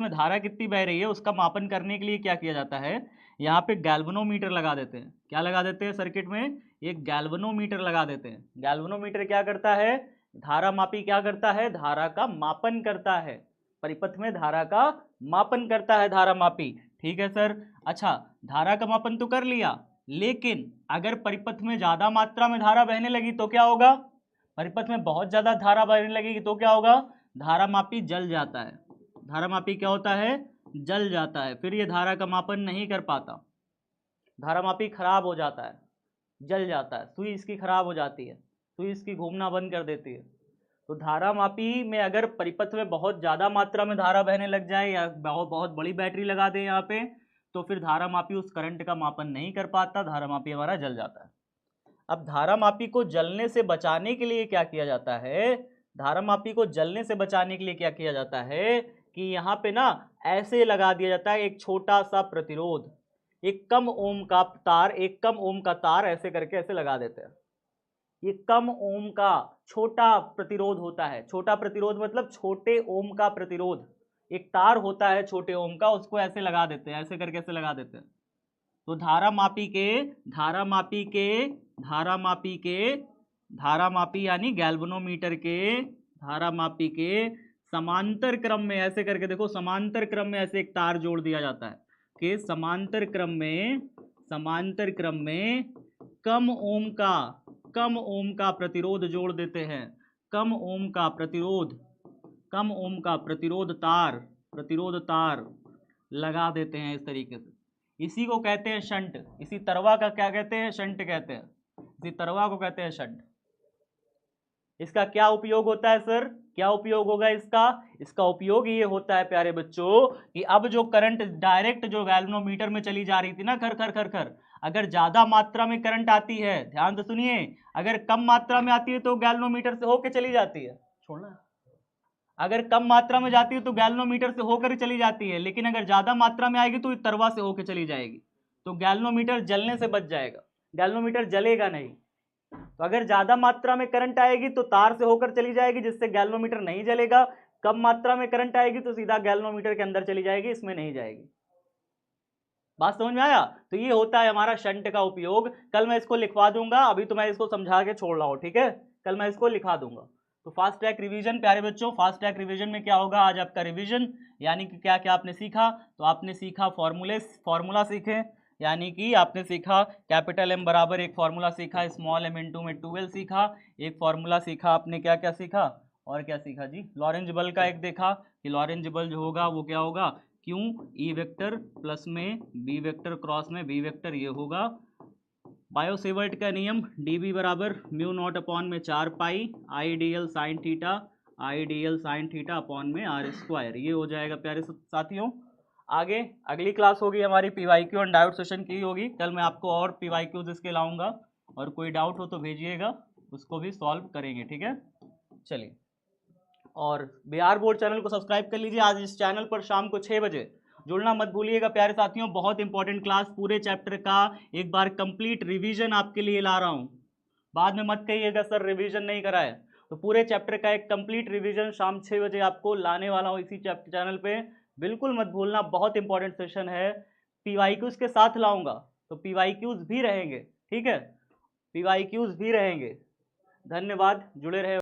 में धारा कितनी बह रही है उसका मापन करने के लिए क्या किया जाता है, यहाँ पे गैल्वेनोमीटर लगा देते हैं। क्या लगा देते हैं? सर्किट में एक गैल्वेनोमीटर लगा देते हैं। गैल्वेनोमीटर क्या करता है? धारा मापी क्या करता है? धारा का मापन करता है, परिपथ में धारा का मापन करता है धारा मापी, ठीक है सर। अच्छा, धारा का मापन तो कर लिया, लेकिन अगर परिपथ में ज्यादा मात्रा में धारा बहने लगी तो क्या होगा? परिपथ में बहुत ज्यादा धारा बहने लगेगी तो क्या होगा? धारा मापी जल जाता है। धारा मापी क्या होता है? जल जाता है। फिर ये धारा का मापन नहीं कर पाता, धारा मापी खराब हो जाता है, जल जाता है, सुई इसकी खराब हो जाती है, सुई इसकी घूमना बंद कर देती है। तो धारा मापी में अगर परिपथ में बहुत ज़्यादा मात्रा में धारा बहने लग जाए या बहुत बड़ी बैटरी लगा दें यहाँ पे, तो फिर धारा मापी उस करंट का मापन नहीं कर पाता, धारा मापी हमारा जल जाता है। अब धारा मापी को जलने से बचाने के लिए क्या किया जाता है? धारा मापी को जलने से बचाने के लिए क्या किया जाता है कि यहाँ पे ना ऐसे लगा दिया जाता है एक छोटा सा प्रतिरोध, एक कम ओम का तार ऐसे करके ऐसे लगा देते हैं। ये कम ओम का छोटा प्रतिरोध होता है। छोटा प्रतिरोध मतलब छोटे ओम का प्रतिरोध, एक तार होता है छोटे ओम का, उसको ऐसे लगा देते हैं, ऐसे करके ऐसे लगा देते हैं। तो धारा मापी यानी गैल्वेनोमीटर के धारा मापी के समांतर क्रम में ऐसे करके, देखो समांतर क्रम में ऐसे एक तार जोड़ दिया जाता है कि समांतर क्रम में कम ओम का प्रतिरोध जोड़ देते हैं। कम ओम का प्रतिरोध तार लगा देते हैं इस तरीके से। इसी को कहते हैं शंट। इसी तरवा का क्या कहते हैं? शंट कहते हैं। इसी तरवा को कहते हैं शंट। इसका क्या उपयोग होता है सर? क्या उपयोग होगा इसका? इसका उपयोग ये होता है प्यारे बच्चों कि अब जो करंट डायरेक्ट जो गैल्वेनोमीटर में चली जा रही थी ना, खर खर खर खर, अगर ज्यादा मात्रा में करंट आती है, ध्यान से सुनिए, अगर कम मात्रा में आती है तो गैल्वेनोमीटर से होकर चली जाती है। छोड़ना, अगर कम मात्रा में जाती है तो गैल्वेनोमीटर से होकर चली जाती है, लेकिन अगर ज्यादा मात्रा में आएगी तो तरवा से होकर चली जाएगी, तो गैल्वेनोमीटर जलने से बच जाएगा, गैल्वेनोमीटर जलेगा नहीं। तो अगर ज्यादा मात्रा में करंट आएगी तो तार से होकर चली जाएगी, जिससे गैल्वेनोमीटर नहीं जलेगा। कम मात्रा में करंट आएगी तो सीधा गैल्वेनोमीटर के अंदर चली जाएगी, इसमें नहीं जाएगी। बात समझ में आया? तो ये होता है हमारा शंट का उपयोग। कल मैं इसको लिखवा दूंगा, अभी तो मैं इसको समझा के छोड़ रहा हूं, ठीक है? कल मैं इसको लिखा दूंगा। तो फास्ट ट्रैक रिवीजन प्यारे बच्चों, फास्ट ट्रैक रिवीजन में क्या होगा आज आपका रिवीजन, यानी कि क्या क्या आपने सीखा? तो आपने सीखा फॉर्मूला सीखे, यानी कि आपने सीखा कैपिटल एम बराबर एक फॉर्मूला सीखा, स्मॉल एम इनटू में 12 सीखा, एक फॉर्मूला सीखा आपने, क्या क्या सीखा और क्या सीखा जी? लॉरेंज बल का एक देखा कि लॉरेंज बल जो होगा वो क्या होगा, क्यों ई वेक्टर प्लस में बी वेक्टर क्रॉस में बी वेक्टर ये होगा। बायोसेवर्ट का नियम dB बराबर म्यू नॉट अपॉन में 4 pi I D L sine theta upon में आर स्क्वायर, ये हो जाएगा प्यारे साथियों। आगे अगली क्लास होगी हमारी पीवाईक्यू एंड डाउट सेशन की होगी। कल मैं आपको और पीवाईक्यूज इसके लाऊंगा, और कोई डाउट हो तो भेजिएगा, उसको भी सॉल्व करेंगे, ठीक है? चलिए, और बिहार बोर्ड चैनल को सब्सक्राइब कर लीजिए। आज इस चैनल पर शाम को 6 बजे जुड़ना मत भूलिएगा प्यारे साथियों। बहुत इंपॉर्टेंट क्लास, पूरे चैप्टर का एक बार कंप्लीट रिवीजन आपके लिए ला रहा हूं। बाद में मत कहिएगा सर रिवीजन नहीं करा है, तो पूरे चैप्टर का एक कंप्लीट रिवीजन शाम 6 बजे आपको लाने वाला हूं इसी चैनल पे, बिल्कुल मत भूलना। बहुत इंपॉर्टेंट सेशन है, पीवाईक्यूज के साथ लाऊंगा, तो पीवाईक्यूज भी रहेंगे, ठीक है? पीवाईक्यूज भी रहेंगे। धन्यवाद, जुड़े रहे।